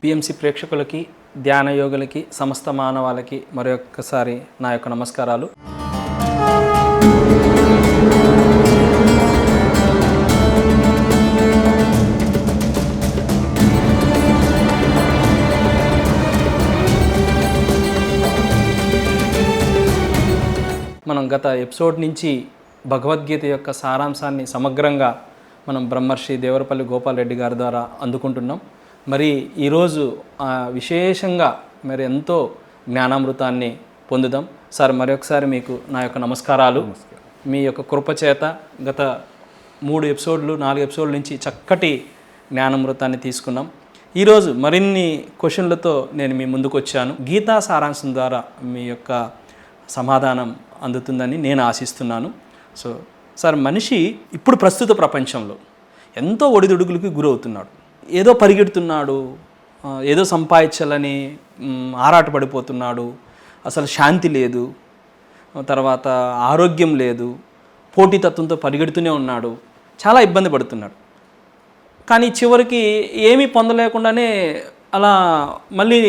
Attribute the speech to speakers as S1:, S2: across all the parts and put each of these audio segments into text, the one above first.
S1: PMC ప్రేక్షకులకి, ధ్యాన యోగులకి, సమస్త మానవాళికి మరొక్కసారి నా యొక్క నమస్కారాలు. మనం గత ఎపిసోడ్ నుంచి భగవద్గీత యొక్క సారాంశాన్ని సమగ్రంగా మనం బ్రహ్మర్షి దేవరపల్లి గోపాల్ రెడ్డి గారి ద్వారా అందుకుంటున్నాం. మరి ఈరోజు విశేషంగా మరి ఎంతో జ్ఞానామృతాన్ని పొందుదాం. సార్, మరొకసారి మీకు నా యొక్క నమస్కారాలు. మీ యొక్క కృపచేత గత 3 ఎపిసోడ్లు 4 ఎపిసోడ్ల నుంచి చక్కటి జ్ఞానామృతాన్ని తీసుకున్నాం. ఈరోజు మరిన్ని క్వశ్చన్లతో నేను మీ ముందుకు వచ్చాను. గీతా సారాంశం ద్వారా మీ యొక్క సమాధానం అందుతుందని నేను ఆశిస్తున్నాను. సో సార్, మనిషి ఇప్పుడు ప్రస్తుత ప్రపంచంలో ఎంతో ఒడిదుడుకులకి గురవుతున్నాడు. ఏదో పరిగెడుతున్నాడు, ఏదో సంపాదించాలని ఆరాటపడిపోతున్నాడు. అసలు శాంతి లేదు, తర్వాత ఆరోగ్యం లేదు, పోటీతత్వంతో పరిగెడుతూనే ఉన్నాడు, చాలా ఇబ్బంది పడుతున్నాడు. కానీ చివరికి ఏమీ పొందలేకుండానే అలా మళ్ళీ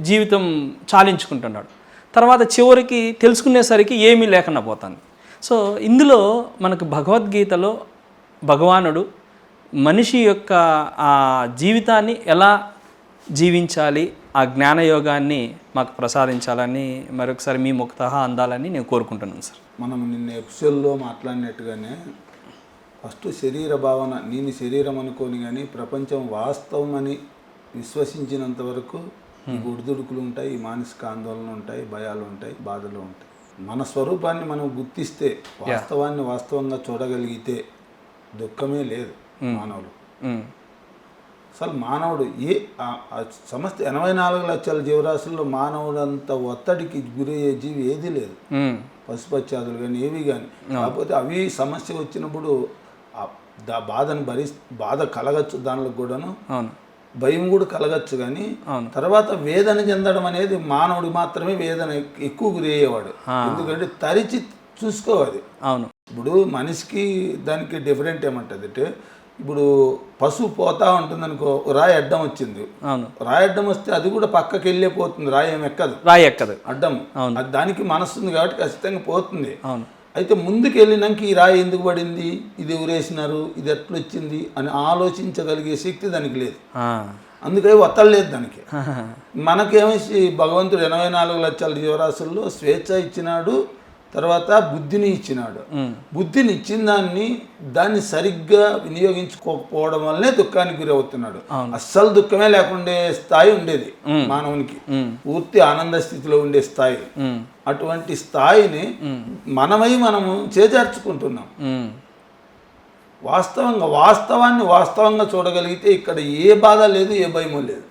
S1: జీవితం చాలించుకుంటున్నాడు. తర్వాత చివరికి తెలుసుకునేసరికి ఏమీ లేకుండా పోతుంది. సో ఇందులో మనకు భగవద్గీతలో భగవానుడు మనిషి యొక్క ఆ జీవితాన్ని ఎలా జీవించాలి, ఆ జ్ఞానయోగాన్ని మాకు ప్రసాదించాలని మరొకసారి మీ ముఖతహా అందాలని నేను కోరుకుంటున్నాను సార్.
S2: మనం నిన్న ఎపిసోడ్లో మాట్లాడినట్టుగానే ఫస్ట్ శరీర భావన, నేను శరీరం అనుకోని కానీ ప్రపంచం వాస్తవం అని విశ్వసించినంత వరకు ఈ ఒడిదుడుకులు ఉంటాయి, ఈ మానసిక ఆందోళనలు ఉంటాయి, భయాలు ఉంటాయి, బాధలు ఉంటాయి. మన స్వరూపాన్ని మనం గుర్తిస్తే, వాస్తవాన్ని వాస్తవంగా చూడగలిగితే దుఃఖమే లేదు మానవుడు. అసలు మానవుడు సమస్త 84 లక్షల జీవరాశుల్లో మానవుడు అంత ఒత్తిడికి గురయ్యే జీవి ఏదీ లేదు. పశుపత్యాదులు కానీ ఏవి కానీ. కాకపోతే అవి సమస్య వచ్చినప్పుడు బాధ కలగచ్చు, దానిలో కూడాను భయం కూడా కలగచ్చు. కానీ తర్వాత వేదన చెందడం అనేది మానవుడికి మాత్రమే వేదన ఎక్కువ గురయ్యేవాడు. ఎందుకంటే తరిచి చూసుకోవాలి.
S1: అవును.
S2: ఇప్పుడు మనిషికి దానికి డిఫరెంట్ ఏమంటుంది అంటే, ఇప్పుడు పశువు పోతా ఉంటుంది అనుకో, రాయి అడ్డం వచ్చింది, రాయి అడ్డం వస్తే అది కూడా పక్కకి వెళ్ళిపోతుంది, రాయి ఏమి ఎక్కదు,
S1: రాయి ఎక్కదు,
S2: అడ్డం. అది దానికి మనసు ఉంది కాబట్టి ఖచ్చితంగా పోతుంది. అయితే ముందుకు వెళ్ళినాక ఈ రాయి ఎందుకు పడింది, ఇది ఎవరేసినారు, ఇది ఎట్లొచ్చింది అని ఆలోచించగలిగే శక్తి దానికి లేదు. అందుకే ఒత్తిడి లేదు దానికి. మనకేమేసి భగవంతుడు 84 లక్షల జీవరాశుల్లో స్వేచ్ఛ ఇచ్చినాడు, తర్వాత బుద్ధిని ఇచ్చినాడు. బుద్ధిని ఇచ్చిన దాన్ని సరిగ్గా వినియోగించుకోకపోవడం వల్లనే దుఃఖానికి గురవుతున్నాడు. అస్సలు దుఃఖమే లేకుండే స్థాయి ఉండేది మానవునికి, పూర్తి ఆనంద స్థితిలో ఉండే స్థాయి. అటువంటి స్థాయిని మనము చేజార్చుకుంటున్నాం. వాస్తవాన్ని వాస్తవంగా చూడగలిగితే ఇక్కడ ఏ బాధ లేదు, ఏ భయము లేదు.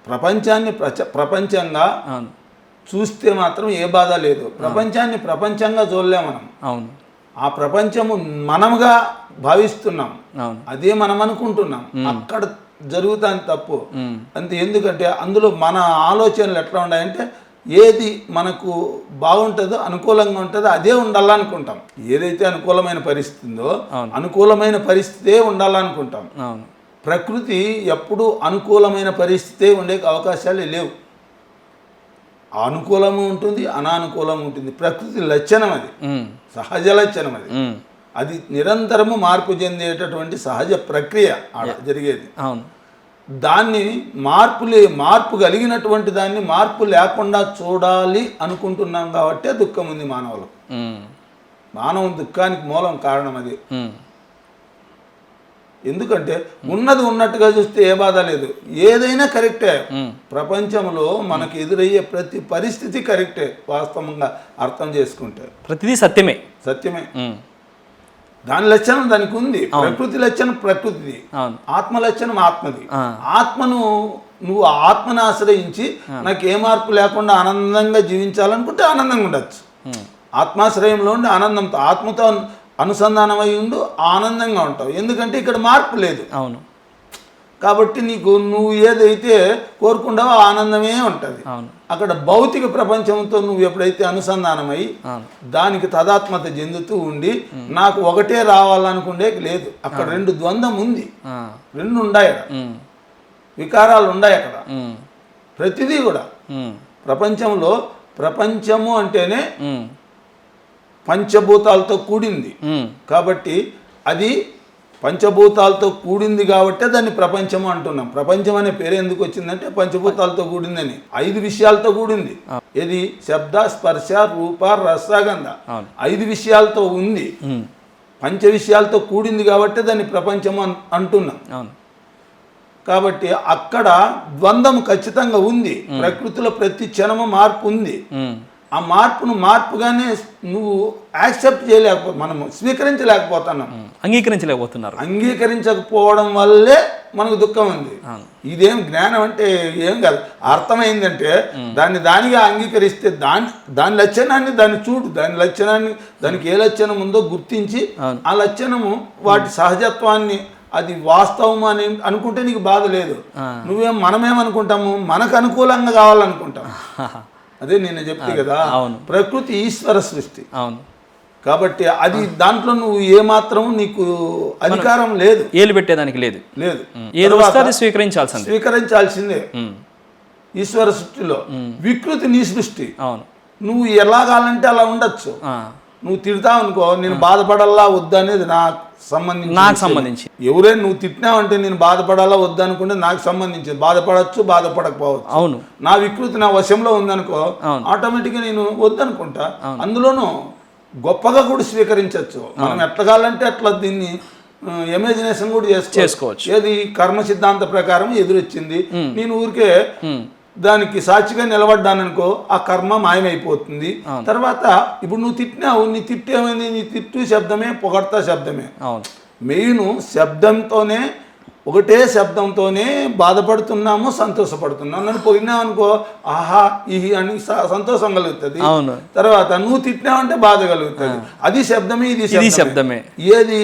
S2: ప్రపంచాన్ని ప్రపంచంగా చూస్తే మాత్రం ఏ బాధ లేదు. ప్రపంచాన్ని ప్రపంచంగా చూడలే మనం. ఆ ప్రపంచము మనముగా భావిస్తున్నాం, అదే మనం అనుకుంటున్నాం. అక్కడ జరుగుతాను తప్పు అంతే. ఎందుకంటే అందులో మన ఆలోచనలు ఎట్లా ఉన్నాయంటే, ఏది మనకు బాగుంటుందో, అనుకూలంగా ఉంటుందో అదే ఉండాలనుకుంటాం. ఏదైతే అనుకూలమైన పరిస్థితి ఉందో అనుకూలమైన పరిస్థితే ఉండాలనుకుంటాం. ప్రకృతి ఎప్పుడు అనుకూలమైన పరిస్థితే ఉండే అవకాశాలు లేవు. అనుకూలము ఉంటుంది, అనానుకూలం ఉంటుంది. ప్రకృతి లక్షణం అది, సహజ లక్షణం అది. అది నిరంతరము మార్పు చెందేటటువంటి సహజ ప్రక్రియ జరిగేది. దాన్ని మార్పు కలిగినటువంటి దాన్ని మార్పు లేకుండా చూడాలి అనుకుంటున్నాం కాబట్టి దుఃఖం ఉంది మానవులకు. మానవ దుఃఖానికి మూలం కారణం అది. ఎందుకంటే ఉన్నది ఉన్నట్టుగా చూస్తే ఏ బాధ లేదు, ఏదైనా కరెక్టే. ప్రపంచంలో మనకు ఎదురయ్యే ప్రతి పరిస్థితి కరెక్టే. వాస్తవంగా అర్థం చేసుకుంటే
S1: ప్రతిదీ సత్యమే.
S2: దాని లక్షణం దానికి ఉంది. ప్రకృతి లక్షణం ప్రకృతిది, ఆత్మ లక్షణం ఆత్మది. ఆత్మను నువ్వు ఆత్మను ఆశ్రయించి నాకు ఏ మార్పు లేకుండా ఆనందంగా జీవించాలనుకుంటే ఆనందంగా ఉండొచ్చు. ఆత్మాశ్రయంలో ఉండి ఆనందంతో, ఆత్మతో అనుసంధానమై ఉండు, ఆనందంగా ఉంటావు. ఎందుకంటే ఇక్కడ మార్పు లేదు. కాబట్టి నీకు నువ్వు ఏదైతే కోరుకుంటావో ఆనందమే ఉంటుంది.
S1: అవును.
S2: అక్కడ భౌతిక ప్రపంచంతో నువ్వు ఎప్పుడైతే అనుసంధానమై దానికి తదాత్మత చెందుతూ ఉండి నాకు ఒకటే రావాలనుకుండే లేదు. అక్కడ రెండు ద్వంద్వం ఉంది, రెండు ఉన్నాయి అక్కడ, వికారాలు ఉన్నాయి అక్కడ. ప్రతిదీ కూడా ప్రపంచంలో, ప్రపంచము అంటేనే పంచభూతాలతో కూడింది కాబట్టి అది పంచభూతాలతో కూడింది కాబట్టి దాన్ని ప్రపంచము అంటున్నాం. ప్రపంచం అనే పేరు ఎందుకు వచ్చిందంటే పంచభూతాలతో కూడిందని, 5 విషయాలతో కూడింది. ఇది శబ్ద, స్పర్శ, రూప, రస, గంధ, 5 విషయాలతో ఉంది. పంచ విషయాలతో కూడింది కాబట్టి దాన్ని ప్రపంచము అంటున్నాం. కాబట్టి అక్కడ ద్వంద్వం ఖచ్చితంగా ఉంది. ప్రకృతిలో ప్రతి క్షణము మార్పు ఉంది. ఆ మార్పును మార్పుగానే నువ్వు యాక్సెప్ట్ మనము స్వీకరించలేకపోతున్నాం, అంగీకరించకపోవడం వల్లే మనకు దుఃఖం ఉంది. ఇదేం జ్ఞానం అంటే ఏం కాదు, అర్థమైందంటే దానిగా అంగీకరిస్తే దాని లక్షణాన్ని దాన్ని చూడు, దాని లక్షణాన్ని, దానికి ఏ లక్షణం ఉందో గుర్తించి ఆ లక్షణము వాటి సహజత్వాన్ని అది వాస్తవం అని అనుకుంటే నీకు బాధ లేదు. మనమేమనుకుంటాము, మనకు అనుకూలంగా కావాలనుకుంటాం. అదే నేను చెప్తే కదా, ప్రకృతి ఈశ్వర సృష్టి. కాబట్టి అది దాంట్లో నువ్వు ఏమాత్రం నీకు అధికారం లేదు,
S1: ఏలు పెట్టేదానికి లేదు.
S2: స్వీకరించాల్సిందే. ఈశ్వర సృష్టిలో వికృతి నీ సృష్టి. నువ్వు ఎలా కావాలంటే అలా ఉండొచ్చు. నువ్వు తిడతావు అనుకో, నేను బాధపడాలా వద్దా అనేది నాకు సంబంధించి. ఎవరైనా నువ్వు తిట్టినావంటే నేను బాధపడాలా వద్దా అనుకుంటే నాకు సంబంధించి. బాధపడచ్చు, బాధపడకపోవచ్చు. అవును, నా వికృతి నా వశంలో ఉందనుకో, ఆటోమేటిక్గా నేను వద్దనుకుంటా. అందులోనూ గొప్పగా కూడా స్వీకరించవచ్చు. మనం ఎట్లా కావాలంటే అట్లా దీన్ని ఇమాజినేషన్ కూడా చేసుకోవచ్చు. ఏది కర్మ సిద్ధాంత ప్రకారం ఎదురొచ్చింది, నేను ఊరికే దానికి సాక్షిగా నిలబడ్డాననుకో, ఆ కర్మ మాయమైపోతుంది. తర్వాత ఇప్పుడు నువ్వు తిట్టినావు, నీ తిట్టేమైంది, నీ తిట్టు శబ్దమే, పొగడ్తా శబ్దమే. మెయిన్ శబ్దంతోనే, ఒకటే శబ్దంతోనే బాధపడుతున్నాము, సంతోషపడుతున్నాము. నన్ను పొగినావు అనుకో, ఆహా ఇహి అని సంతోషం కలుగుతుంది. తర్వాత నువ్వు తిట్టినావంటే బాధ కలుగుతుంది. అది శబ్దమే, ఇది శబ్దమే. ఏది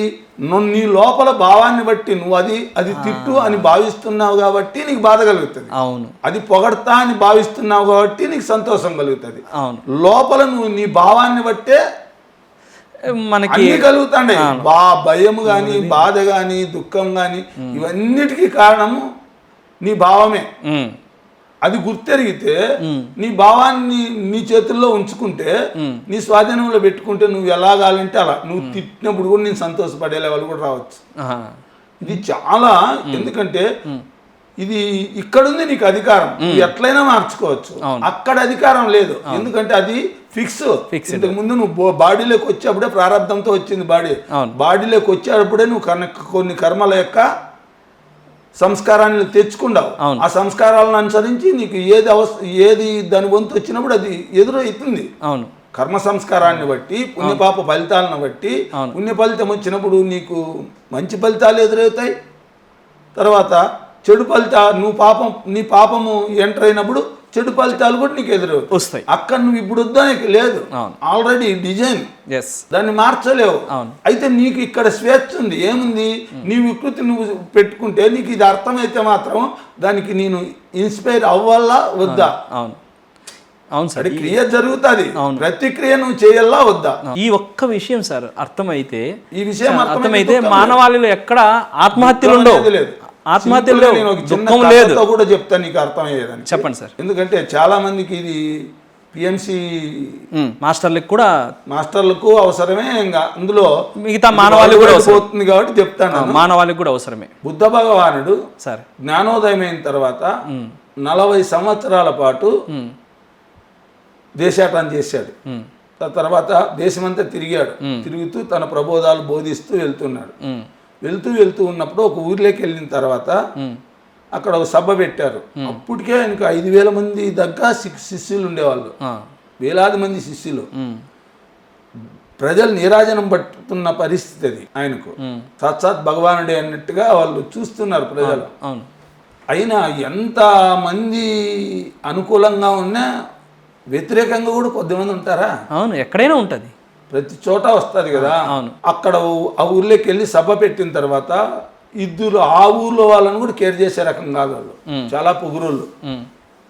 S2: నీ లోపల భావాన్ని బట్టి నువ్వు అది తిట్టు అని భావిస్తున్నావు కాబట్టి నీకు బాధ కలుగుతుంది. అవును, అది పొగడతా అని భావిస్తున్నావు కాబట్టి నీకు సంతోషం కలుగుతుంది. లోపల నువ్వు నీ భావాన్ని బట్టే మనకి కలుగుతాండే. భయం గాని, బాధ గాని, దుఃఖం గాని, ఇవన్నిటికీ కారణము నీ భావమే. అది గుర్తెరిగితే నీ భావాన్ని నీ చేతుల్లో ఉంచుకుంటే, నీ స్వాధీనంలో పెట్టుకుంటే, నువ్వు ఎలా కావాలంటే అలా. నువ్వు తిట్టినప్పుడు కూడా నేను సంతోషపడే లెవెల్ కూడా రావచ్చు. ఇది చాలా, ఎందుకంటే ఇది ఇక్కడుంది నీకు అధికారం, ఎట్లయినా మార్చుకోవచ్చు. అక్కడ అధికారం లేదు, ఎందుకంటే అది ఫిక్స్. ఇంతకు ముందు నువ్వు బాడీలోకి వచ్చేప్పుడే ప్రారంభంతో వచ్చింది. బాడీలోకి వచ్చేటప్పుడే నువ్వు కొన్ని కర్మల యొక్క సంస్కారాన్ని తెచ్చుకున్నావు. ఆ సంస్కారాలను అనుసరించి నీకు ఏది దాని వంతు వచ్చినప్పుడు అది ఎదురవుతుంది. కర్మ సంస్కారాన్ని బట్టి, పుణ్యపాప ఫలితాలను బట్టి, పుణ్య ఫలితం వచ్చినప్పుడు నీకు మంచి ఫలితాలు ఎదురవుతాయి. తర్వాత చెడు ఫలితాలు, నీ పాపము ఎంటర్ అయినప్పుడు చెడు ఫలితాలు కూడా నీకు ఎదురు వస్తాయి. అక్కడ నువ్వు ఇప్పుడు వద్దానికి లేదు, ఆల్రెడీ డిజైన్, దాన్ని మార్చలేవు. అయితే నీకు ఇక్కడ స్వేచ్ఛ ఉంది. ఏముంది, నీ వికృతి నువ్వు పెట్టుకుంటే నీకు ఇది అర్థమైతే మాత్రం దానికి నేను ఇన్స్పైర్ అవ్వాలా వద్దా? అవును సార్, క్రియ జరుగుతుంది, ప్రతిక్రియ నువ్వు చేయాలా వద్దా?
S1: ఈ ఒక్క విషయం సార్ అర్థమైతే, ఈ విషయం అర్థమైతే మానవాళిలో ఎక్కడ ఆత్మహత్యలు ఉండవు. ఆత్మహత్యలు దుఃఖం లేదు
S2: కూడా చెప్తాను, నీకు అర్థమయ్యేదని.
S1: చెప్పండి సార్.
S2: ఎందుకంటే చాలా మందికి ఇది పిఎంసి మాస్టర్లకు అవసరమే, ఇంకా అందులో
S1: మిగతా మానవాళి కూడా
S2: పోతుంది కాబట్టి చెప్తాను.
S1: మానవాళికి కూడా అవసరమే.
S2: బుద్ధ భగవానుడు సార్ జ్ఞానోదయమైన తర్వాత 40 సంవత్సరాల పాటు దేశాటన చేశాడు. తర్వాత దేశమంతా తిరిగాడు. తిరుగుతూ తన ప్రబోధాలు బోధిస్తూ వెళ్తున్నాడు. వెళ్తూ ఉన్నప్పుడు ఒక ఊర్లోకి వెళ్ళిన తర్వాత అక్కడ ఒక సభ పెట్టారు. అప్పటికే ఆయనకు 5,000 మంది దగ్గర శిష్యులు ఉండేవాళ్ళు, వేలాది మంది శిష్యులు. ప్రజలు నీరాజనం పట్టుతున్న పరిస్థితి అది ఆయనకు. సాక్షాత్ భగవానుడే అన్నట్టుగా వాళ్ళు చూస్తున్నారు ప్రజలు. అయినా ఎంత మంది అనుకూలంగా ఉన్నా వ్యతిరేకంగా కూడా కొద్దిమంది ఉంటారా?
S1: అవును, ఎక్కడైనా ఉంటుంది,
S2: ప్రతి చోట వస్తుంది కదా. అక్కడ ఆ ఊర్లోకి వెళ్ళి సభ పెట్టిన తర్వాత ఇద్దరు ఆ ఊర్లో వాళ్ళని కూడా కేర్ చేసే రకం కాదు వాళ్ళు, చాలా పొగురోళ్ళు,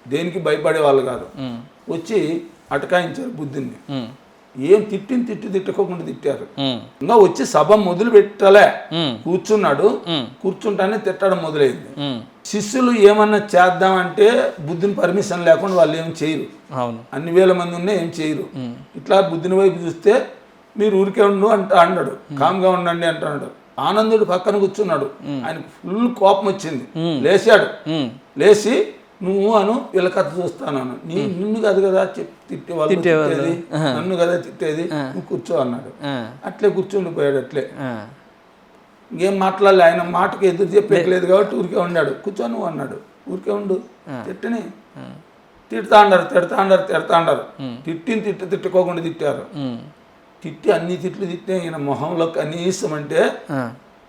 S2: దేనికి భయపడే వాళ్ళు కాదు. వచ్చి అటకాయించారు బుద్ధుని. ఏం తిట్టుకోకుండా తిట్టారు. ఇంకా వచ్చి సభ మొదలు పెట్టలే, కూర్చున్నాడు. కూర్చుంటానే తిట్టడం మొదలైంది. శిష్యులు ఏమన్నా చేద్దామంటే బుద్ధుని పర్మిషన్ లేకుండా వాళ్ళు ఏం చేయరు. అన్ని వేల మంది ఉన్నా ఏం చేయరు. ఇట్లా బుద్ధుని వైపు చూస్తే మీరు ఊరికే ఉండు అన్నాడు, కామ్గా ఉండండి అంటున్నాడు. ఆనందుడు పక్కన కూర్చున్నాడు. ఆయనకు ఫుల్ కోపం వచ్చింది. లేచాడు. లేచి నువ్వు అను వీళ్ళ కథ చూస్తాను, నిన్ను కాదు కదా తిట్టేవాళ్ళు తిట్టేది, నన్ను కదా తిట్టేది, నువ్వు కూర్చో అన్నాడు. అట్లే కూర్చుండిపోయాడు. అట్లే ఇంకేం మాట్లాడలే. ఆయన మాటకి ఎదురు చెప్పలేదు కాబట్టి ఊరికే ఉన్నాడు. కూర్చో నువ్వు అన్నాడు. ఊరికే ఉండు, తిట్టని తిడతా అంటారు. తిట్టుకోకుండా తిట్టారు. తిట్టి అన్ని తిట్లు తిట్టే ఈయన మొహంలో కనీసం అంటే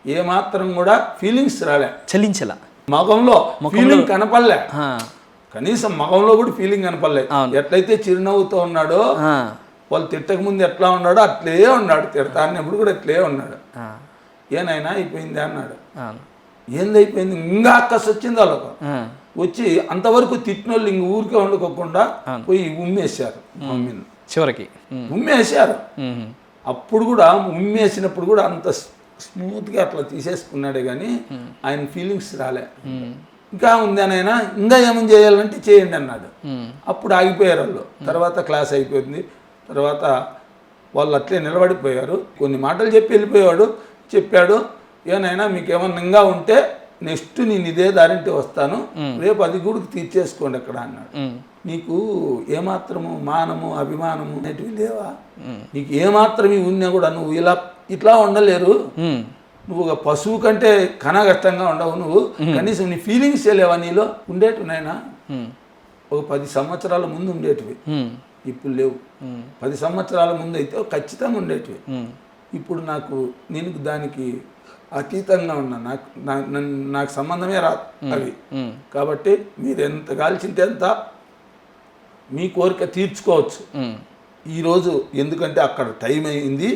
S2: ఏమాత్రం కూడా ఫీలింగ్స్ రాలే,
S1: చలించలా,
S2: మగంలో ఫీలింగ్ కనపడలే. కనీసం మగంలో కూడా ఫీలింగ్ కనపడలే. ఎట్లయితే చిరునవ్వుతో ఉన్నాడో, వాళ్ళు తిట్టక ముందు ఎట్లా ఉన్నాడో అట్లే ఉన్నాడు. తిడతా అన్నప్పుడు కూడా అట్లే ఉన్నాడు. ఏనైనా అయిపోయింది అన్నాడు. ఏందైపోయింది? ఇంకా అక్కస్ వచ్చింది వాళ్ళకు. వచ్చి అంతవరకు తిట్టిన వాళ్ళు ఇంక ఊరికే వండుకోకుండా పోయి ఉమ్మేశారు. మమ్మీని
S1: చివరికి
S2: ఉమ్మేశారు. అప్పుడు కూడా ఉమ్మేసినప్పుడు కూడా అంత స్మూత్గా అట్లా తీసేసుకున్నాడే కానీ ఆయన ఫీలింగ్స్ రాలే. ఇంకా ఉంది అనైనా ఇంకా ఏమని చేయాలంటే చేయండి అన్నాడు. అప్పుడు ఆగిపోయారు వాళ్ళు. తర్వాత క్లాస్ అయిపోయింది. తర్వాత వాళ్ళు అట్లే నిలబడిపోయారు. కొన్ని మాటలు చెప్పి వెళ్ళిపోయాడు. చెప్పాడు, ఏనైనా మీకేమన్నా ఇంకా ఉంటే నెక్స్ట్ నేను ఇదే దారింటి వస్తాను, రేపు అది కూడా తీర్చేసుకోండి అక్కడ అన్నాడు. నీకు ఏమాత్రము మానము అభిమానము అనేటివి లేవా? నీకు ఏమాత్రం ఉన్నా కూడా నువ్వు ఇట్లా ఉండలేరు. నువ్వు ఒక పశువు కంటే కష్టంగా ఉండవు. నువ్వు కనీసం నీ ఫీలింగ్స్ లేవా నీలో? ఉండేటివి నాయనా ఒక 10 సంవత్సరాల ముందు ఉండేటివి, ఇప్పుడు లేవు. 10 సంవత్సరాల ముందు అయితే ఖచ్చితంగా ఉండేటివి. ఇప్పుడు నేను దానికి అతీతంగా ఉన్నా. నాకు సంబంధమే రాదు అవి. కాబట్టి మీరు ఎంత కాల్చింటే అంత మీ కోరిక తీర్చుకోవచ్చు ఈరోజు. ఎందుకంటే అక్కడ టైం అయింది,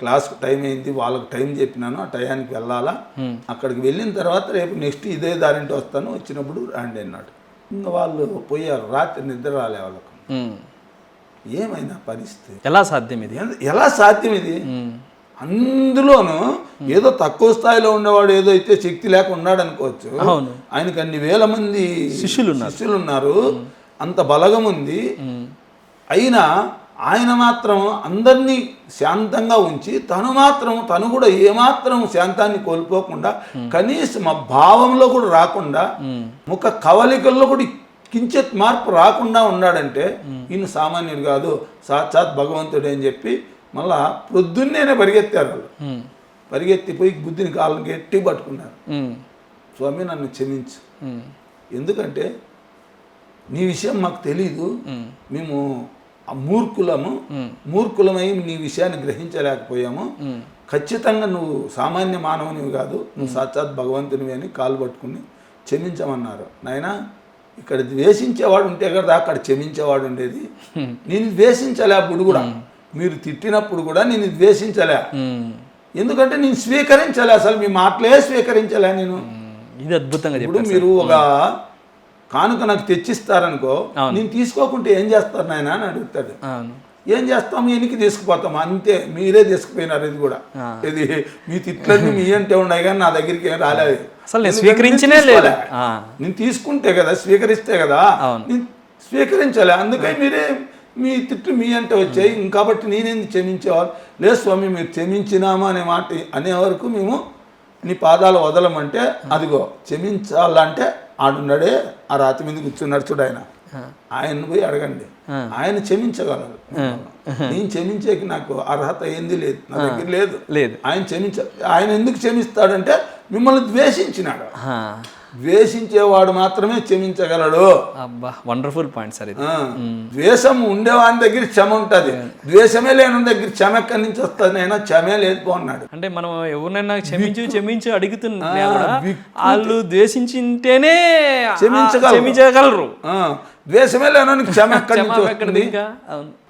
S2: క్లాస్కి టైం అయింది, వాళ్ళకి టైం చెప్పినాను, ఆ టయానికి వెళ్ళాలా. అక్కడికి వెళ్ళిన తర్వాత రేపు నెక్స్ట్ ఇదే దారింటి వస్తాను, వచ్చినప్పుడు రండి అన్నాడు. ఇంకా వాళ్ళు పోయారు. రాత్రి నిద్ర రాలే వాళ్ళకు. ఏమైనా పరిస్థితి ఎలా సాధ్యం ఇది? అందులోనూ ఏదో తక్కువ స్థాయిలో ఉండేవాడు ఏదో అయితే శక్తి లేక ఉన్నాడు అనుకోవచ్చు. ఆయనకు అన్ని వేల మంది శిష్యులు ఉన్నారు, అంత బలగం ఉంది. అయినా ఆయన మాత్రం అందరినీ శాంతంగా ఉంచి తను కూడా ఏమాత్రం శాంతాన్ని కోల్పోకుండా, కనీసం ఆ భావంలో కూడా రాకుండా, ముఖ కవలికల్లో కూడా కించిత్ మార్పు రాకుండా ఉన్నాడంటే ఈయన సామాన్యుడు కాదు, సాక్షాత్ భగవంతుడే అని చెప్పి మళ్ళా ప్రొద్దున్నేనే పరిగెత్తారు వాళ్ళు. పరిగెత్తిపోయి బుద్ధిని కాళ్ళని గట్టి పట్టుకున్నారు. స్వామి నన్ను క్షమించు, ఎందుకంటే నీ విషయం మాకు తెలీదు, మేము మూర్ఖులమై నీ విషయాన్ని గ్రహించలేకపోయాము. ఖచ్చితంగా నువ్వు సామాన్య మానవునివి కాదు, నువ్వు సాక్షాత్ భగవంతునివి అని కాలు పట్టుకుని క్షమించమన్నారు. నాయనా ఇక్కడ ద్వేషించేవాడు ఉంటే కదా అక్కడ క్షమించేవాడు ఉండేది. నేను ద్వేషించలే, అప్పుడు కూడా మీరు తిట్టినప్పుడు కూడా నేను ద్వేషించలే. ఎందుకంటే నేను స్వీకరించలే, అసలు మీ మాటలే స్వీకరించలే నేను.
S1: ఇది అద్భుతంగా.
S2: ఇప్పుడు మీరు ఒక కానుక నాకు తెచ్చిస్తారనుకో, నేను తీసుకోకుంటే ఏం చేస్తారు నాయన అని అడుగుతాడు. ఏం చేస్తాము? ఎనికి తీసుకుపోతాం అంతే. మీరే తీసుకుపోయినారు. ఇది కూడా ఇది మీ తిట్లన్నీ మీ అంటే ఉన్నాయి కానీ నా దగ్గరికి ఏం రాలేదు.
S1: అసలు నేను స్వీకరించనే లేదు.
S2: నేను తీసుకుంటే కదా, స్వీకరిస్తే కదా, నేను స్వీకరించాలి. అందుకని మీరే మీ తిట్లు మీ అంటే వచ్చాయి. కాబట్టి నేనేంది క్షమించేవాళ్ళు? లేదు స్వామి, మీరు క్షమించినామా అనే మాట అనే వరకు మేము నీ పాదాలు వదలమంటే, అదిగో క్షమించాలంటే ఆడున్నాడే ఆ రాతి మీద కూర్చున్నాడు చూడు ఆయన పోయి అడగండి, ఆయన క్షమించగలరు. నేను క్షమించేకి నాకు అర్హత ఏంది లేదు, నా దగ్గర లేదు. ఆయన ఆయన ఎందుకు క్షమిస్తాడంటే మిమ్మల్ని ద్వేషించినాడు. ద్వేషించేవాడు మాత్రమే క్షమించగలడు.
S1: అబ్బా వండర్ఫుల్ పాయింట్ సార్ ఇది.
S2: ద్వేషం ఉండేవాని దగ్గర క్షమ ఉంటుంది, ద్వేషమే లేని దగ్గర క్షమ ఎక్కడి నుంచి వస్తుంది? అయినా క్షమే లేదు అన్నాడు.
S1: అంటే మనం ఎవరినైనా క్షమించు అడుగుతున్నా వాళ్ళు ద్వేషించింటేనే క్షమించగలరు.
S2: ద్వేషమే లేని క్షమ ఎక్కడి నుంచి వస్తుంది?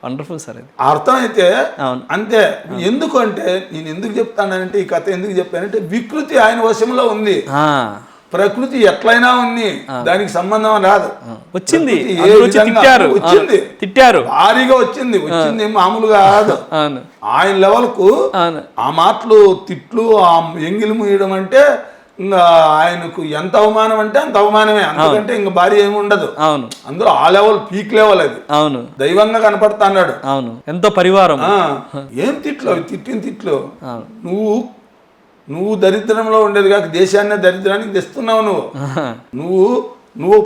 S1: వండర్ఫుల్ సార్ ఇది.
S2: అర్థమైతే అంతే. ఎందుకంటే నేను ఎందుకు చెప్తానంటే, ఈ కథ ఎందుకు చెప్పానంటే, వికృతి ఆయన వశంలో ఉంది. ప్రకృతి ఎట్లయినా ఉంది, దానికి సంబంధం రాదు.
S1: వచ్చింది
S2: తిట్టారు భారీగా వచ్చింది మామూలుగా కాదు. ఆయన లెవెల్ కు ఆ మాటలు తిట్లు ఆ ఎంగిలి మూయడం అంటే ఇంకా ఆయనకు ఎంత అవమానం అంటే అంత అవమానమే, అందుకంటే ఇంకా భారీ ఏమి ఉండదు. అందులో ఆ లెవెల్ పీక్ లెవెల్ అది.
S1: అవును,
S2: దైవంగా కనపడతా అన్నాడు.
S1: అవును, ఎంతో పరివారం.
S2: ఏం తిట్లు అవి, తిట్టిన తిట్లు. నువ్వు దరిద్రంలో ఉండేది కాక దేశాన్ని దరిద్రానికి తెస్తున్నావు. నువ్వు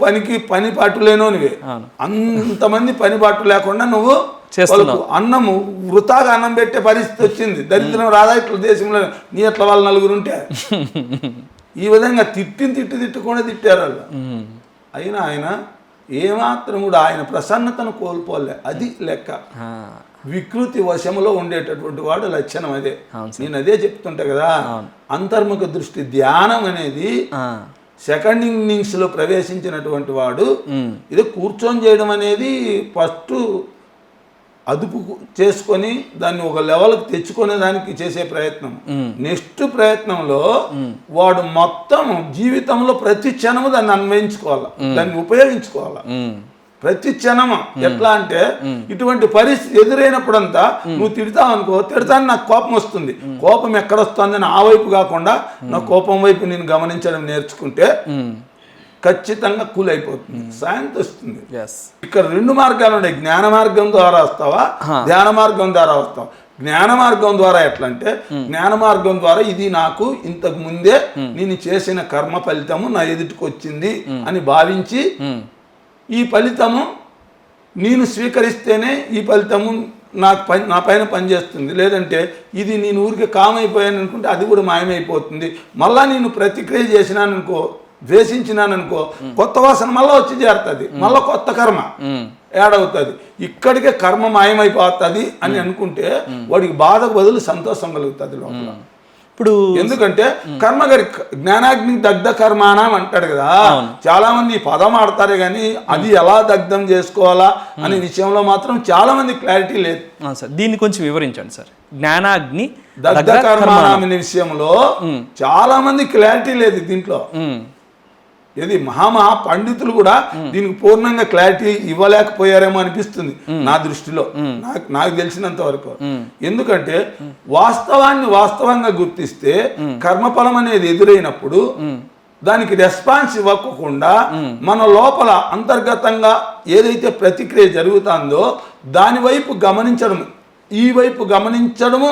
S2: పని పాటు లేనోనివే. అంతమంది పని పాటు లేకుండా నువ్వు అన్నము వృతాగా అన్నం పెట్టే పరిస్థితి వచ్చింది. దరిద్రం రాదా ఇట్లా దేశంలో? నీ అట్లా వాళ్ళు నలుగురు ఉంటే ఈ విధంగా తిట్టకుండా తిట్టారు వాళ్ళు. అయినా ఆయన ఏమాత్రం కూడా ఆయన ప్రసన్నతను కోల్పోలే. అది లెక్క. వికృతి వశములో ఉండేటటువంటి వాడు లక్షణం అదే. నేను అదే చెప్తుంటా కదా, అంతర్ముఖ దృష్టి ధ్యానం అనేది సెకండ్ ఇన్నింగ్స్ లో ప్రవేశించినటువంటి వాడు ఇది కూర్చొని చేయడం అనేది ఫస్ట్ అదుపు చేసుకొని దాన్ని ఒక లెవెల్కి తెచ్చుకునే దానికి చేసే ప్రయత్నం. నెక్స్ట్ ప్రయత్నంలో వాడు మొత్తం జీవితంలో ప్రతి క్షణము దాన్ని అన్వయించుకోవాలి, దాన్ని ఉపయోగించుకోవాలి. ప్రతి క్షణము ఎట్లా అంటే, ఇటువంటి పరిస్థితి ఎదురైనప్పుడంతా నువ్వు తిడతావు అనుకో, తిడతాను నాకు కోపం వస్తుంది. కోపం ఎక్కడొస్తుంది అని ఆ వైపు కాకుండా నా కోపం వైపు నేను గమనించడం నేర్చుకుంటే ఖచ్చితంగా కూల్ అయిపోతుంది, శాంతి వస్తుంది. ఇక్కడ రెండు మార్గాలు ఉన్నాయి. జ్ఞాన మార్గం ద్వారా వస్తావా, ధ్యాన మార్గం ద్వారా వస్తావా? జ్ఞాన మార్గం ద్వారా ఎట్లా అంటే, జ్ఞాన మార్గం ద్వారా ఇది నాకు ఇంతకు ముందే నేను చేసిన కర్మ ఫలితము నా ఎదుటికి వచ్చింది అని భావించి ఈ ఫలితము నేను స్వీకరిస్తేనే ఈ ఫలితము నా పైన పనిచేస్తుంది. లేదంటే ఇది నేను ఊరికి కామైపోయాను అనుకుంటే అది కూడా మాయమైపోతుంది. మళ్ళా నేను ప్రతిక్రియ చేసినాను అనుకో, ద్వేషించినాను అనుకో, కొత్త వాసన మళ్ళీ వచ్చి చేరుతుంది, మళ్ళీ కొత్త కర్మ యాడ్ అవుతుంది. ఇక్కడికే కర్మ మాయమైపోతుంది అని అనుకుంటే వాడికి బాధకు బదులు సంతోషం కలుగుతుంది లోపల. ఇప్పుడు ఎందుకంటే కర్మగారి జ్ఞానాగ్ని దగ్ధ కర్మాణం అంటాడు కదా. చాలా మంది ఈ పదం ఆడతారే కానీ అది ఎలా దగ్ధం చేసుకోవాలా అనే విషయంలో మాత్రం చాలా మంది క్లారిటీ లేదు.
S1: సార్ దీన్ని కొంచెం వివరించండి సార్. జ్ఞానాగ్ని
S2: దగ్ధ కర్మాణం అనే విషయంలో చాలా మంది క్లారిటీ లేదు దీంట్లో. ఇది మహా పండితులు కూడా దీనికి పూర్ణంగా క్లారిటీ ఇవ్వలేకపోయారేమో అనిపిస్తుంది నా దృష్టిలో, నాకు తెలిసినంత వరకు. ఎందుకంటే వాస్తవంగా గుర్తిస్తే కర్మఫలం అనేది ఎదురైనప్పుడు దానికి రెస్పాన్స్ ఇవ్వకుండా మన లోపల అంతర్గతంగా ఏదైతే ప్రతిక్రియ జరుగుతుందో దాని వైపు గమనించడం, ఈ వైపు గమనించడము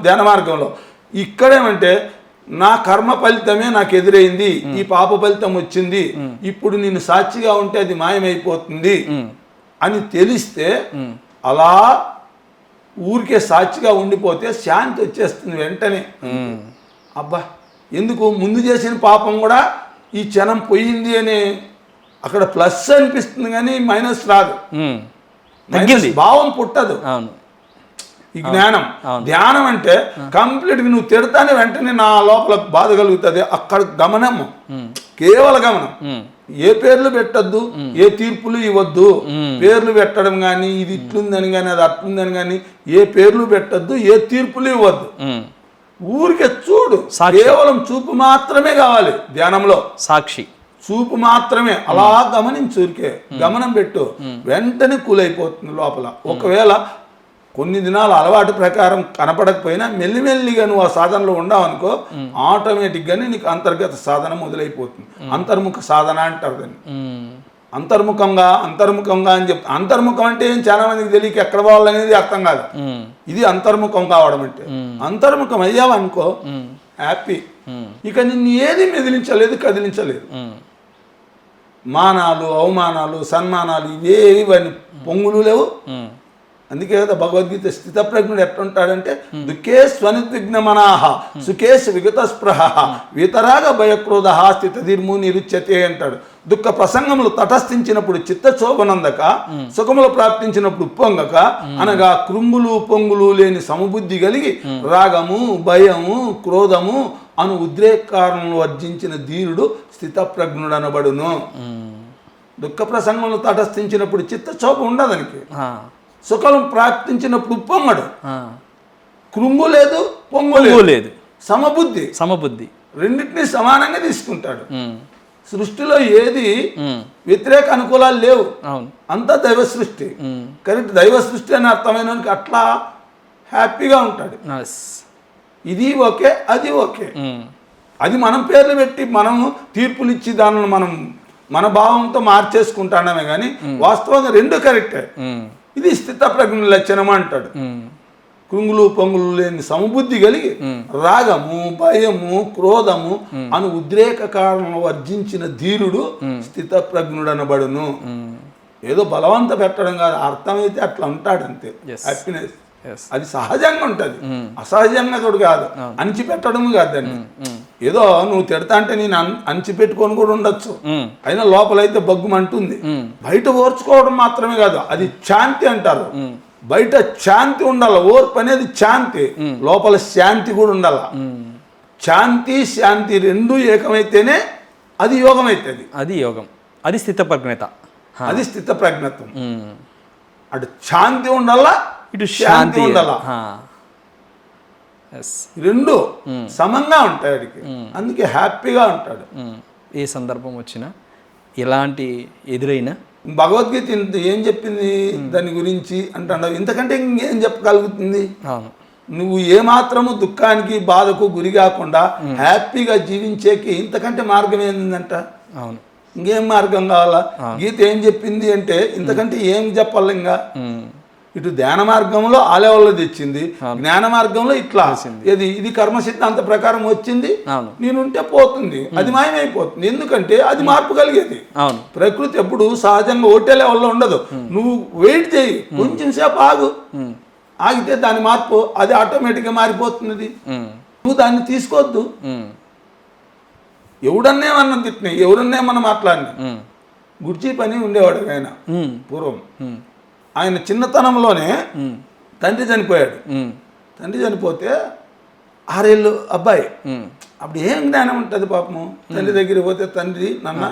S2: ధ్యాన మార్గంలో. ఇక్కడేమంటే నా కర్మ ఫలితమే నాకు ఎదురైంది, ఈ పాప ఫలితం వచ్చింది, ఇప్పుడు నేను సాక్షిగా ఉంటే అది మాయమైపోతుంది అని తెలిస్తే అలా ఊరికే సాక్షిగా ఉండిపోతే శాంతి వచ్చేస్తుంది వెంటనే. అబ్బా ఎందుకు ముందు చేసిన పాపం కూడా ఈ క్షణం పోయింది అని అక్కడ ప్లస్ అనిపిస్తుంది కానీ మైనస్ రాదు, భావం పుట్టదు. ఈ జ్ఞానం ధ్యానం అంటే కంప్లీట్గా నువ్వు తిడతానే వెంటనే నా లోపల బాధ కలుగుతుంది. అక్కడ గమనము, కేవల గమనం. ఏ పేర్లు పెట్టద్దు, ఏ తీర్పులు ఇవ్వద్దు. పేర్లు పెట్టడం కానీ ఇది ఇట్లుందని కానీ అది అట్లుందని కానీ ఏ పేర్లు పెట్టద్దు, ఏ తీర్పులు ఇవ్వద్దు. ఊరికే చూడు, కేవలం చూపు మాత్రమే కావాలి ధ్యానంలో.
S1: సాక్షి
S2: చూపు మాత్రమే, అలా గమనించు, ఊరికే గమనం పెట్టు, వెంటనే కూలైపోతుంది లోపల. ఒకవేళ కొన్ని దినాలు అలవాటు ప్రకారం కనపడకపోయినా మెల్లిమెల్లిగా నువ్వు ఆ సాధనలో ఉండవు అనుకో, ఆటోమేటిక్గానే నీకు అంతర్గత సాధన మొదలైపోతుంది. అంతర్ముఖ సాధన అంటారు దాన్ని. అంతర్ముఖంగా అని చెప్తా. అంతర్ముఖం అంటే ఏం చాలా మందికి తెలియక ఎక్కడ పోవాలనేది అర్థం కాదు. ఇది అంతర్ముఖం కావడం అంటే. అంతర్ముఖం అయ్యావనుకో హ్యాపీ. ఇక నిన్ను ఏది మెదిలించలేదు, కదిలించలేదు. మానాలు, అవమానాలు, సన్మానాలు ఇవేవి పొంగులు లేవు. అందుకే కదా భగవద్గీత స్థితప్రజ్ఞుడు ఎట్లుంటాడంటే దుఃఖే స్వనిర్విఘ్నమనాహ సుఖేష్ విగత స్పృహ వీతరాగ భయక్రోధ స్థితధీర్ము నిరుచ్యతే అంటాడు. దుఃఖ ప్రసంగములు తటస్థించినప్పుడు చిత్తశోభనందక సుఖములు ప్రాప్తించినప్పుడు ఉప్పొంగక అనగా కృంగులు పొంగులు లేని సమబుద్ధి కలిగి రాగము భయము క్రోధము అను ఉద్రేకారణలు వర్జించిన ధీరుడు స్థితప్రజ్ఞుడు అనబడును. దుఃఖ ప్రసంగములు తటస్థించినప్పుడు చిత్తశోభ ఉండదనికి, సుఖం ప్రాప్తించినప్పుడు ఉప్పొంగడు, కృంగు లేదు పొంగు లేదు, సమబుద్ధి రెండింటినీ సమానంగా తీసుకుంటాడు. సృష్టిలో ఏది వ్యతిరేక అనుకూలాలు లేవు, అంతా దైవ సృష్టి. కరెక్ట్, దైవ సృష్టి అని అర్థమైన అట్లా హ్యాపీగా ఉంటాడు. ఇది ఓకే, అది ఓకే. అది మనం పేర్లు పెట్టి మనము తీర్పులు ఇచ్చి దానిని మనం మన భావంతో మార్చేసుకుంటామే కానీ వాస్తవంగా రెండు కరెక్టే. ఇది స్థితప్రజ్ఞ లక్షణం అంటాడు. కృంగులు పొంగులు లేని సమబుద్ధి కలిగి రాగము భయము క్రోధము అను ఉద్రేక కారణం వర్జించిన ధీరుడు స్థితప్రజ్ఞుడు అనబడును. ఏదో బలవంత పెట్టడం కాదు, అర్థమైతే అట్లా ఉంటాడు అంతే. హ్యాపీనెస్ అది సహజంగా ఉంటుంది, అసహజంగా కూడా కాదు, అణిచిపెట్టడం కాదండి. ఏదో నువ్వు తిడతా అంటే నేను అణిచిపెట్టుకొని కూడా ఉండొచ్చు, అయినా లోపలైతే బగ్గుమంటుంది. బయట ఓర్చుకోవడం మాత్రమే కాదు, అది శాంతి అంటారు. బయట శాంతి ఉండాలి, ఓర్పు అనేది శాంతి, లోపల శాంతి కూడా ఉండాల. శాంతి రెండు ఏకమైతేనే అది యోగం అవుతుంది.
S1: అది యోగం, అది స్థితప్రజ్ఞత,
S2: అది స్థితప్రజ్ఞత్వం. అటు శాంతి ఉండాలా,
S1: ఇటు శాంతి ఉండాలా,
S2: రెండు సమంగా ఉంటాయి అడికి. అందుకే హ్యాపీగా ఉంటాడు.
S1: ఏ సందర్భం వచ్చినా ఎలాంటి ఎదురైనా
S2: భగవద్గీత ఇంత ఏం చెప్పింది దాని గురించి అంటున్నావు, ఇంతకంటే ఇంకేం చెప్పగలుగుతుంది? నువ్వు ఏమాత్రము దుఃఖానికి బాధకు గురి కాకుండా హ్యాపీగా జీవించేకి ఇంతకంటే మార్గం ఏంటంట?
S1: అవును,
S2: ఇంకేం మార్గం కావాలా? గీత ఏం చెప్పింది అంటే ఇంతకంటే ఏం చెప్పాలి? ఇంకా ఇటు ధ్యాన మార్గంలో ఆ లెవెల్లో తెచ్చింది, జ్ఞాన మార్గంలో ఇట్లా ఇది కర్మ సిద్ధాంత ప్రకారం వచ్చింది. నేనుంటే పోతుంది, అది మాయమైపోతుంది. ఎందుకంటే అది మార్పు కలిగేది. ప్రకృతి ఎప్పుడు సహజంగా ఒకటే లెవెల్లో ఉండదు. నువ్వు వెయిట్ చేయి, కొంచెం సేపు ఆగు, ఆగితే దాని మార్పు అది ఆటోమేటిక్గా మారిపోతున్నది. నువ్వు దాన్ని తీసుకోవద్దు. ఎవడన్నేమన్నా తిట్టినాయి, ఎవరన్నేమన్నా మాట్లాడినా, గుర్చి పని ఉండేవాడు ఆయన పూర్వం. ఆయన చిన్నతనంలోనే తండ్రి చనిపోయాడు. తండ్రి చనిపోతే 6 ఏళ్ళు అబ్బాయి. అప్పుడు ఏం జ్ఞానం ఉంటుంది పాపము. తండ్రి దగ్గరికి పోతే తండ్రి నన్న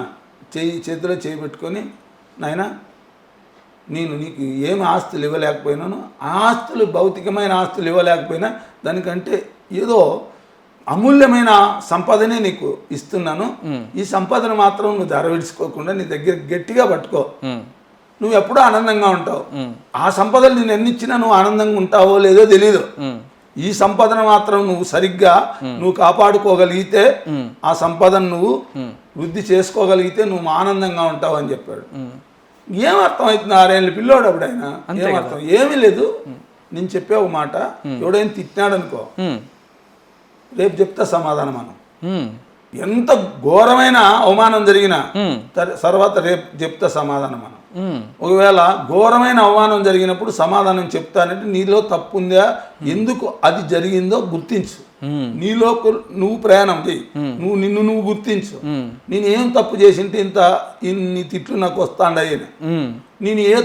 S2: చేతిలో చేయి పెట్టుకొని, నాయన నేను నీకు ఏమి ఆస్తులు ఇవ్వలేకపోయినాను, ఆస్తులు భౌతికమైన ఆస్తులు ఇవ్వలేకపోయినా దానికంటే ఏదో అమూల్యమైన సంపదనే నీకు ఇస్తున్నాను. ఈ సంపదను మాత్రం నువ్వు ధరవిడుచుకోకుండా నీ దగ్గర గట్టిగా పట్టుకో, నువ్వు ఎప్పుడూ ఆనందంగా ఉంటావు. ఆ సంపదలు నేను ఎన్నిచ్చినా నువ్వు ఆనందంగా ఉంటావో లేదో తెలీదు. ఈ సంపదను మాత్రం నువ్వు సరిగ్గా నువ్వు కాపాడుకోగలిగితే, ఆ సంపదను నువ్వు వృద్ధి చేసుకోగలిగితే నువ్వు ఆనందంగా ఉంటావు అని చెప్పాడు. ఏం అర్థమవుతుంది? 6 ఏళ్ళ పిల్లోడు అప్పుడైనా ఏమర్థం? ఏమీ లేదు. నేను చెప్పే ఒక మాట, ఎవడైనా తిట్టినాడు అనుకో, రేపు చెప్తా సమాధానం. మనం ఎంత ఘోరమైన అవమానం జరిగినా తర్వాత రేపు చెప్తా సమాధానం. మనం ఒకవేళ ఘోరమైన అవమానం జరిగినప్పుడు సమాధానం చెప్తానంటే నీలో తప్పు ఉందా, ఎందుకు అది జరిగిందో గుర్తించు. నీలో నువ్వు ప్రయాణం చేయి, నిన్ను నువ్వు గుర్తించు. నేను ఏం తప్పు చేసింటే ఇన్ని తిట్లు నాకు వస్తాండయ్యని. నేను ఏ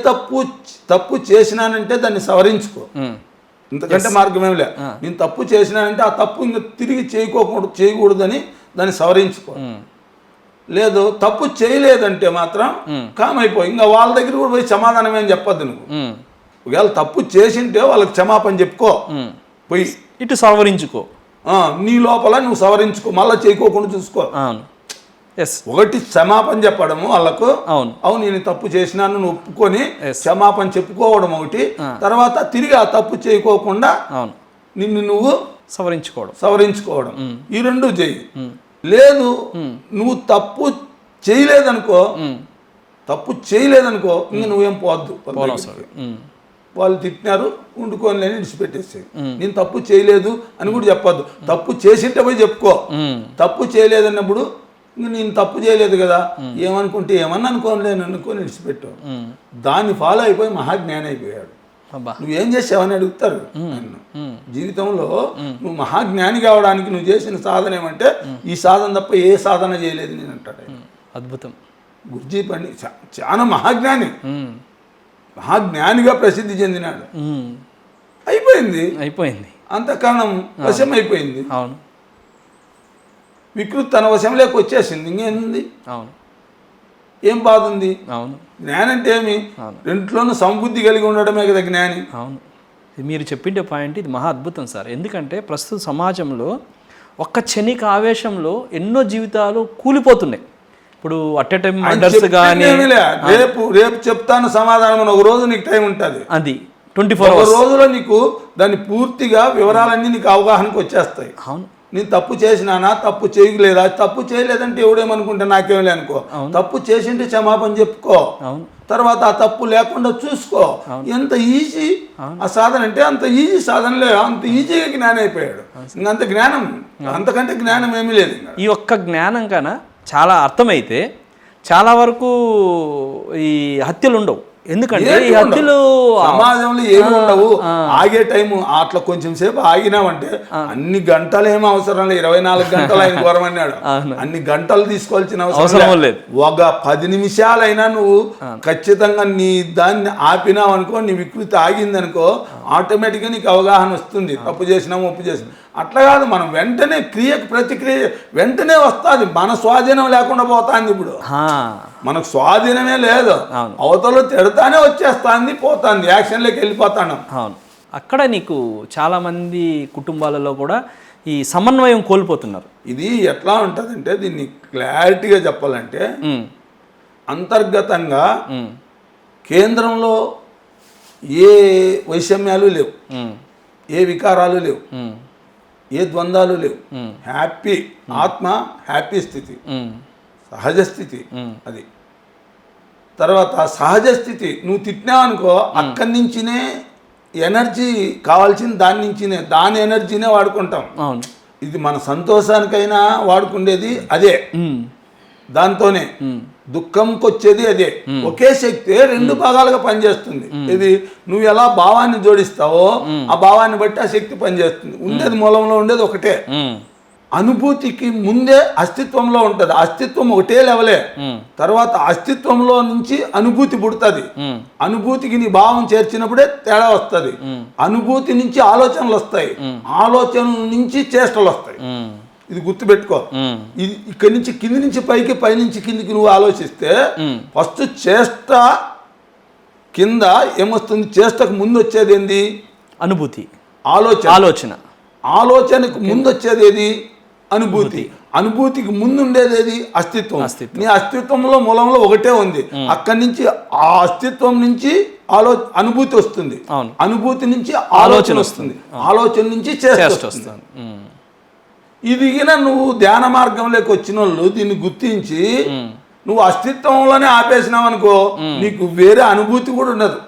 S2: తప్పు చేసినానంటే దాన్ని సవరించుకో, ఇంతకంటే మార్గమేమి లే. నేను తప్పు చేసినానంటే ఆ తప్పు ఇంకా తిరిగి చేయకూడదని దాన్ని సవరించుకో. లేదు తప్పు చేయలేదంటే మాత్రం కామైపోయి ఇంకా వాళ్ళ దగ్గర కూడా పోయి సమాధానం ఏం చెప్పొద్దు. నువ్వు ఒకవేళ తప్పు చేసింటే వాళ్ళకి క్షమాపణ చెప్పుకో, పోయి
S1: ఇటు సవరించుకో,
S2: నీ లోపల నువ్వు సవరించుకో, మళ్ళీ చేయకోకుండా చూసుకో. ఒకటి క్షమాపణ చెప్పడము వాళ్ళకు, అవును నేను తప్పు చేసినాను నువ్వు ఒప్పుకొని క్షమాపణ చెప్పుకోవడం ఒకటి, తర్వాత తిరిగి ఆ తప్పు చేయకోకుండా నిన్ను నువ్వు సవరించుకోవడం, ఈ రెండు చెయ్యి. లేదు నువ్వు తప్పు చేయలేదనుకో ఇంక నువ్వేం పోవద్దు. వాళ్ళు తిట్టినారు వండుకొని లేని విడిచిపెట్టేసేది. నేను తప్పు చేయలేదు అని కూడా చెప్పొద్దు. తప్పు చేసింటే పోయి చెప్పుకో. తప్పు చేయలేదన్నప్పుడు ఇంక నేను తప్పు చేయలేదు కదా, ఏమనుకుంటే ఏమన్నా అనుకోలేను అనుకొని విడిచిపెట్టావు. దాన్ని ఫాలో అయిపోయి మహాజ్ఞాని అయిపోయాడు.
S1: అబ్బా.
S2: నువ్వేం చేసావని అడుగుతారు నన్ను. జీవితంలో నువ్వు మహాజ్ఞాని కావడానికి నువ్వు చేసిన సాధన ఏమంటే ఈ సాధన తప్ప ఏ సాధన చేయలేదు నేను అంటాడు ఆయన.
S1: అద్భుతం.
S2: గుర్జీ పండి చాలా మహాజ్ఞానిగా ప్రసిద్ధి చెందినాడు. అయిపోయింది అంతఃకరణం వశం అయిపోయింది.
S1: అవును.
S2: వికృతి తన వశంలోకి వచ్చేసింది. ఇంకేంది?
S1: అవును.
S2: ఏం బాధ ఉంది?
S1: అవును.
S2: జ్ఞానం అంటే ఏమి? రెంట్లోనూ సంబుద్ధి కలిగి ఉండడమే కదా జ్ఞాని.
S1: అవును. మీరు చెప్పిండే పాయింట్ ఇది మహా అద్భుతం సార్. ఎందుకంటే ప్రస్తుత సమాజంలో ఒక్క క్షణిక ఆవేశంలో ఎన్నో జీవితాలు కూలిపోతున్నాయి. ఇప్పుడు అట్ ఎ టైం మర్డర్స్ కానీ
S2: రేపు చెప్తాను సమాధానం అని ఒక రోజు నీకు టైం ఉంటుంది.
S1: అది 24 hours.
S2: రోజులో నీకు దాని పూర్తిగా వివరాలన్నీ నీకు అవగాహనకు వచ్చేస్తాయి.
S1: అవును.
S2: నేను తప్పు చేసినానా, తప్పు చేయలేదా? తప్పు చేయలేదంటే ఎవడేమనుకుంటా నాకేం లేనుకో. తప్పు చేసింటే క్షమాపణ చెప్పుకో. తర్వాత ఆ తప్పు లేకుండా చూసుకో. ఎంత ఈజీ ఆ సాధన అంటే అంత ఈజీ సాధనలే. అంత ఈజీగా జ్ఞానం అయిపోయాడు. ఇంకంత జ్ఞానం, అంతకంటే జ్ఞానం ఏమీ లేదు.
S1: ఈ ఒక్క జ్ఞానం కన్నా చాలా అర్థమైతే చాలా వరకు ఈ హత్యలు ఉండవు. ఎందుకంటే ఈ హత్యలు
S2: సమాజంలో ఏమి ఉండవు. ఆగే టైము అట్లా కొంచెం సేపు ఆగినామంటే అన్ని గంటలు ఏమో అవసరం లేదు. 24 గంటలు ఆయన కోరమన్నాడు. అన్ని గంటలు తీసుకోవాల్సిన అవసరం లేదు. ఒక 10 నిమిషాలైనా నువ్వు ఖచ్చితంగా నీ దాన్ని ఆపినావు అనుకో, నీ వికృతి ఆగింది అనుకో, ఆటోమేటిక్గా నీకు అవగాహన వస్తుంది. తప్పు చేసినాము, ఒప్పు చేసినాం. అట్లా కాదు, మనం వెంటనే క్రియకు ప్రతిక్రియ వెంటనే వస్తుంది. మన స్వాధీనం లేకుండా పోతుంది. ఇప్పుడు మనకు స్వాధీనమే లేదు. అవతల తిడతానే వచ్చేస్తుంది, పోతుంది, యాక్షన్లోకి వెళ్ళిపోతాను.
S1: అవును. అక్కడ నీకు చాలామంది కుటుంబాలలో కూడా ఈ సమన్వయం కోల్పోతున్నారు.
S2: ఇది ఎట్లా ఉంటుందంటే దీన్ని క్లారిటీగా చెప్పాలంటే అంతర్గతంగా కేంద్రంలో ఏ వైషమ్యాలు లేవు, ఏ వికారాలు లేవు, ఏ ద్వంద్వాలు లేవు. హ్యాపీ ఆత్మ, హ్యాపీ స్థితి, సహజ స్థితి. అది తర్వాత సహజ స్థితి. నువ్వు తిట్టినావనుకో అక్కడి నుంచినే ఎనర్జీ కావాల్సింది, దాని నుంచినే, దాని ఎనర్జీనే వాడుకుంటాం. ఇది మన సంతోషానికైనా వాడుకుండేది అదే, దాంతోనే. దుఃఖంకి వచ్చేది అదే. ఒకే శక్తి 2 భాగాలుగా పనిచేస్తుంది. ఇది నువ్వు ఎలా భావాన్ని జోడిస్తావో ఆ భావాన్ని బట్టి ఆ శక్తి పనిచేస్తుంది. ఉండేది మూలంలో ఉండేది ఒకటే. అనుభూతికి ముందే అస్తిత్వంలో ఉంటుంది. అస్తిత్వం ఒకటే లెవలే. తర్వాత అస్తిత్వంలో నుంచి అనుభూతి పుడుతుంది. అనుభూతికి నీ భావం చేర్చినప్పుడే తేడా వస్తుంది. అనుభూతి నుంచి ఆలోచనలు వస్తాయి, ఆలోచనల నుంచి చేష్టలు వస్తాయి. ఇది గుర్తుపెట్టుకో. ఇది ఇక్కడి నుంచి కింది నుంచి పైకి, పై నుంచి కిందికి నువ్వు ఆలోచిస్తే ఫస్ట్ చేష్ట కింద ఏమొస్తుంది? చేష్టకు ముందు వచ్చేది ఏంది?
S1: అనుభూతి,
S2: ఆలోచనకు ముందు వచ్చేది ఏది? అనుభూతి. అనుభూతికి ముందు ఉండేది ఏది? అస్తిత్వం. నీ అస్తిత్వంలో మూలంలో ఒకటే ఉంది. అక్కడి నుంచి ఆ అస్తిత్వం నుంచి అనుభూతి వస్తుంది, అనుభూతి నుంచి ఆలోచన వస్తుంది, ఆలోచన నుంచి చేష్ట వస్తుంది. ఇది నువ్వు ధ్యాన మార్గంలోకి వచ్చిన వాళ్ళు దీన్ని గుర్తించి నువ్వు అస్తిత్వంలోనే ఆపేసినావు అనుకో, నీకు వేరే అనుభూతి కూడా ఉండదు.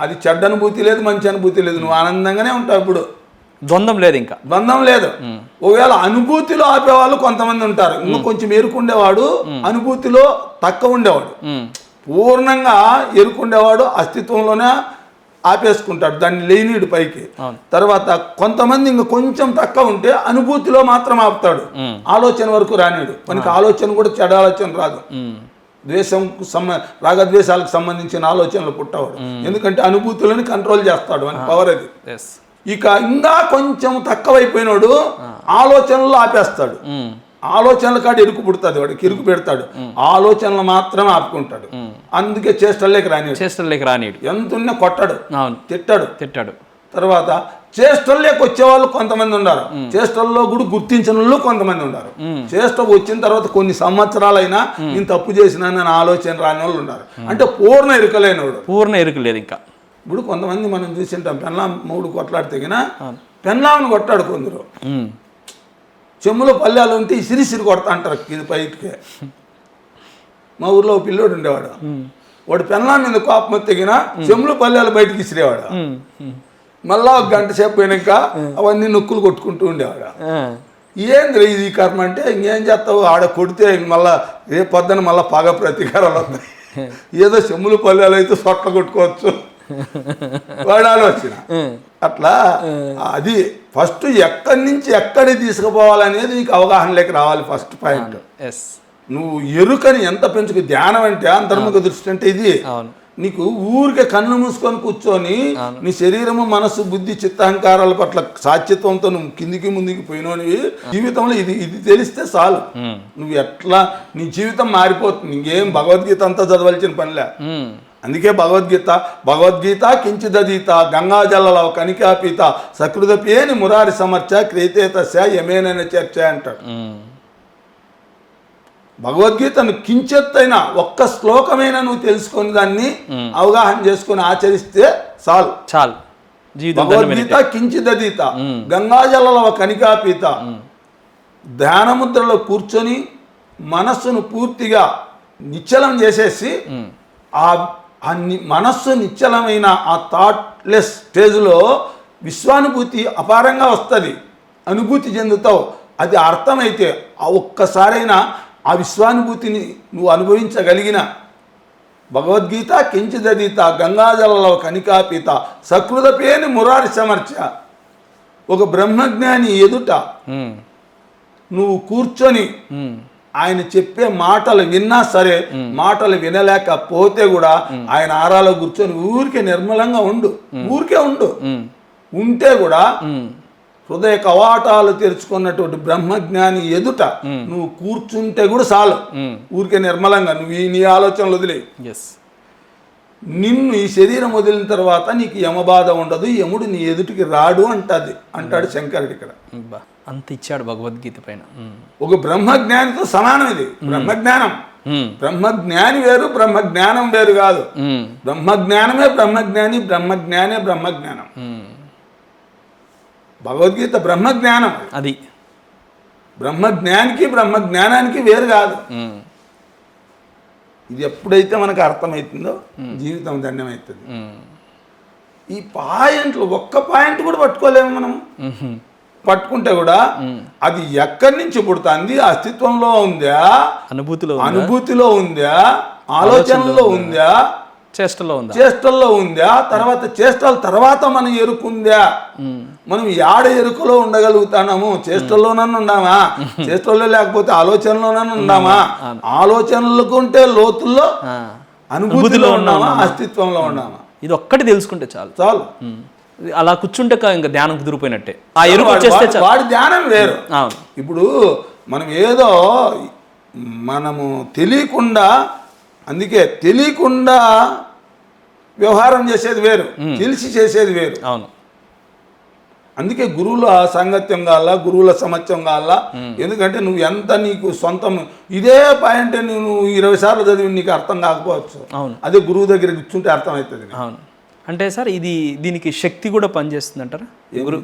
S2: అది చెడ్డ అనుభూతి లేదు, మంచి అనుభూతి లేదు, నువ్వు ఆనందంగానే ఉంటావు. ఇప్పుడు
S1: ద్వంద్వం లేదు, ఇంకా
S2: ద్వంద్వం లేదు. ఒకవేళ అనుభూతిలో ఆపేవాళ్ళు కొంతమంది ఉంటారు. ఇంకా కొంచెం ఎరుకుండేవాడు అనుభూతిలో తక్కువ ఉండేవాడు, పూర్ణంగా ఎరుకుండేవాడు అస్తిత్వంలోనే ఆపేసుకుంటాడు, దాన్ని లేనీడు పైకి. తర్వాత కొంతమంది ఇంకా కొంచెం తక్కువ ఉంటే అనుభూతిలో మాత్రం ఆపుతాడు, ఆలోచన వరకు రానిడు. మనకి ఆలోచన కూడా చెడ ఆలోచన రాదు. ద్వేషంకు రాగద్వేషాలకు సంబంధించిన ఆలోచనలు పుట్టవాడు. ఎందుకంటే అనుభూతులను కంట్రోల్ చేస్తాడు, అని పవర్ అది. ఇక ఇంకా కొంచెం తక్కువైపోయినాడు ఆలోచనలు ఆపేస్తాడు. ఆలోచనల కాడ ఇరుకు పుడుతుంది, వాడికి ఇరుకు పెడతాడు, ఆలోచనలు మాత్రమే ఆపుకుంటాడు. అందుకే చేష్టల్లోకి రానిడు. ఎంత ఉన్నా కొట్టాడు, తిట్టాడు. తర్వాత చేష్టల్లోకి వచ్చేవాళ్ళు కొంతమంది ఉన్నారు, చేష్టల్లో కూడా గుర్తించిన వాళ్ళు కొంతమంది ఉన్నారు. చేష్ట వచ్చిన తర్వాత కొన్ని సంవత్సరాలైనా నేను తప్పు చేసినానని ఆలోచన రాని వాళ్ళు ఉన్నారు. అంటే పూర్ణ ఎరుకలేనివాడు, పూర్ణ ఎరుకలేదు ఇంకా. ఇప్పుడు కొంతమంది మనం చూసింటాం, పెళ్ళాం మూడు కొట్లాడితే పెళ్ళామని కొట్టాడు కొందరు. చెమ్ములో పల్లెలు ఉంటే సిరిసిరి కొడతా అంటారు ఇది పైకి. మా ఊర్లో పిల్లోడు ఉండేవాడు, వాడు పెళ్ళాం మీద కోపం తెగిన చెమ్ములు పల్లెలు బయటకి ఇసిరేవాడు. మళ్ళా 1 గంట సేపు పోయినాక అవన్నీ నొక్కులు కొట్టుకుంటూ ఉండేవాడు. ఏంద్ర ఇది కర్మ అంటే, ఇంకేం చేస్తావు, ఆడ కొడితే మళ్ళా రేపు పొద్దున మళ్ళీ పగ ప్రతీకారాలు వస్తాయి. ఏదో చెమ్ములు పల్లెలు అయితే సొట్ల కొట్టుకోవచ్చు, వాడి ఆలోచన అట్లా. అది ఫస్ట్ ఎక్కడి నుంచి ఎక్కడికి తీసుకుపోవాలనేది నీకు అవగాహనలోకి రావాలి. ఫస్ట్ పాయింట్ నువ్వు ఎరుకని ఎంత పెంచుకు, ధ్యానం అంటే అంతర్ముఖ దృష్టి అంటే ఇది. నీకు ఊరికే కన్ను మూసుకొని కూర్చొని నీ శరీరము మనసు బుద్ధి చిత్తహంకారాల పట్ల సాధ్యత్వంతో నువ్వు కిందికి ముందుకి పోయినవి జీవితంలో ఇది తెలిస్తే చాలు. నువ్వు ఎట్లా నీ జీవితం మారిపోతుంది. ఇంకేం భగవద్గీత అంతా చదవాల్సిన పనిలే. అందుకే భగవద్గీత కించిదీత గంగాజల కనికాపీత సకృతపేని మురారి సమర్చ క్రియతేతస్య యమేనైన చర్చ అంటాడు. భగవద్గీతను కించెత్తైనా ఒక్క శ్లోకమైనా నువ్వు తెలుసుకొని దాన్ని అవగాహన చేసుకొని ఆచరిస్తే చాలు. భగవద్గీత కించిదీత గంగాజల కనికాపీత. ధ్యానముద్రలో కూర్చొని మనస్సును పూర్తిగా నిశ్చలం చేసేసి ఆ మనస్సు నిశ్చలమైన ఆ థాట్లెస్ స్టేజ్లో విశ్వానుభూతి అపారంగా వస్తుంది. అనుభూతి చెందుతావు. అది అర్థమైతే ఆ ఒక్కసారైనా ఆ విశ్వానుభూతిని నువ్వు అనుభవించగలిగిన భగవద్గీత కించిదీత గంగాజల కనికాపీత సకృతపేని మురారి సమర్చ. ఒక బ్రహ్మజ్ఞాని ఎదుట నువ్వు కూర్చొని ఆయన చెప్పే మాటలు విన్నా సరే, మాటలు వినలేకపోతే కూడా ఆయన ఆరాలో కూర్చొని ఊరికే నిర్మలంగా ఊరికే ఉంటే కూడా హృదయ కవాటాలు తెరుచుకున్నటువంటి బ్రహ్మజ్ఞాని ఎదుట నువ్వు కూర్చుంటే కూడా చాలు. ఊరికే నిర్మలంగా నువ్వు నీ ఆలోచనలు వదిలే. నిన్ను ఈ శరీరం వదిలిన తర్వాత నీకు యమబాధ ఉండదు, యముడు నీ ఎదుటికి రాడు అంటాడు శంకరుడు. ఇక్కడ
S1: అంత ఇచ్చాడు భగవద్గీత పైన.
S2: ఒక బ్రహ్మజ్ఞానితో సమానం ఇది. బ్రహ్మజ్ఞాని వేరు, బ్రహ్మజ్ఞానం వేరు కాదు. బ్రహ్మజ్ఞానమే బ్రహ్మజ్ఞాని, బ్రహ్మజ్ఞానే బ్రహ్మజ్ఞానం. భగవద్గీత బ్రహ్మజ్ఞానం.
S1: అది
S2: బ్రహ్మజ్ఞానికి బ్రహ్మజ్ఞానానికి వేరు కాదు. ఇది ఎప్పుడైతే మనకు అర్థమవుతుందో జీవితం ధన్యమవుతుంది. ఈ పాయింట్లు ఒక్క పాయింట్ కూడా పట్టుకోలేము మనం. పట్టుకుంటే కూడా అది ఎక్కడి నుంచి పుడుతుంది, అస్తిత్వంలో ఉందా, అనుభూతిలో ఉందా, ఆలోచనలో ఉందా, చేష్టల్లో ఉందా, తర్వాత చేష్టల తర్వాత మనం ఎరుకుందా, మనం యాడ ఎరుకలో ఉండగలుగుతాము. చేష్టల్లోనన్నా ఉండామా, చేష్టల్లో లేకపోతే ఆలోచనలోనన్నా ఉండామా, ఆలోచనలకు ఉంటే లోతుల్లో అనుభూతిలో ఉన్నామా, అస్తిత్వంలో ఉన్నామా.
S1: ఇది ఒక్కటి తెలుసుకుంటే చాలు. అలా కూర్చుంటే ఇంకా ధ్యానం కుదిరిపోయినట్టే. ఆ ఎరుకు వచ్చేస్తే
S2: వాడి ధ్యానం వేరు. ఇప్పుడు మనం ఏదో మనము తెలియకుండా, అందుకే తెలియకుండా వ్యవహారం చేసేది వేరు, తెలిసి చేసేది వేరు.
S1: అవును.
S2: అందుకే గురువుల సాంగత్యం కావాల, గురువుల సమత్యం కావాల. ఎందుకంటే నువ్వు ఎంత నీకు సొంతం ఇదే పాయింట్ నువ్వు 20 సార్లు చదివి నీకు అర్థం కాకపోవచ్చు.
S1: అవును.
S2: అదే గురువు దగ్గర కూర్చుంటే అర్థం అవుతుంది.
S1: అవును. అంటే సార్ దీనికి శక్తి కూడా పనిచేస్తుంది అంటారా?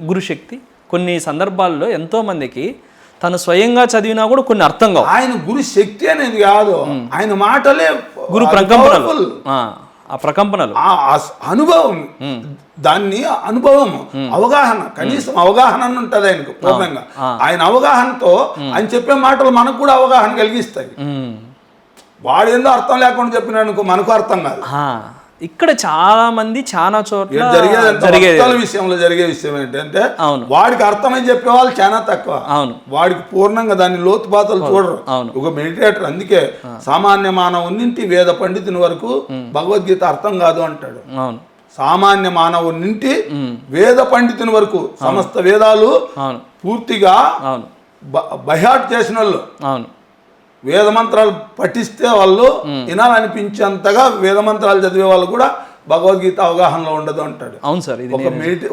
S1: గురు శక్తి కొన్ని సందర్భాల్లో ఎంతో మందికి తను స్వయంగా చదివినా కూడా కొన్ని అర్థం కావు.
S2: ఆయన గురు శక్తి అనేది కాదు, ఆయన మాటలే
S1: గురు ప్రకంపనలు, ఆ ప్రకంపనలు,
S2: అనుభవం. దాన్ని అనుభవం, అవగాహన, కనీసం అవగాహన అని ఉంటుంది ఆయనకు పూర్ణంగా. ఆయన అవగాహనతో ఆయన చెప్పే మాటలు మనకు కూడా అవగాహన కలిగిస్తాయి. వాడు ఏందో అర్థం లేకుండా చెప్పినాడు మనకు అర్థం కాదు.
S1: ఇక్కడ చాలా మంది చాలా చోట్ల
S2: విషయంలో జరిగే విషయం ఏంటంటే వాడికి అర్థమని చెప్పే వాళ్ళు చాలా తక్కువ. వాడికి పూర్ణంగా దాని లోతుపాతలు చూడరు. ఒక మెడిటేటర్. అందుకే సామాన్య మానవునింటి వేద పండితుని వరకు భగవద్గీత అర్థం కాదు అంటాడు. సామాన్య మానవునింటి వేద పండితుని వరకు సమస్త వేదాలు పూర్తిగా బైహార్ట్ చేసిన వాళ్ళు, వేదమంత్రాలు పఠిస్తే వాళ్ళు వినాలనిపించేంతగా వేదమంత్రాలు చదివే వాళ్ళు కూడా భగవద్గీత అవగాహనలో ఉండదు అంటాడు.
S1: అవును సార్. ఇది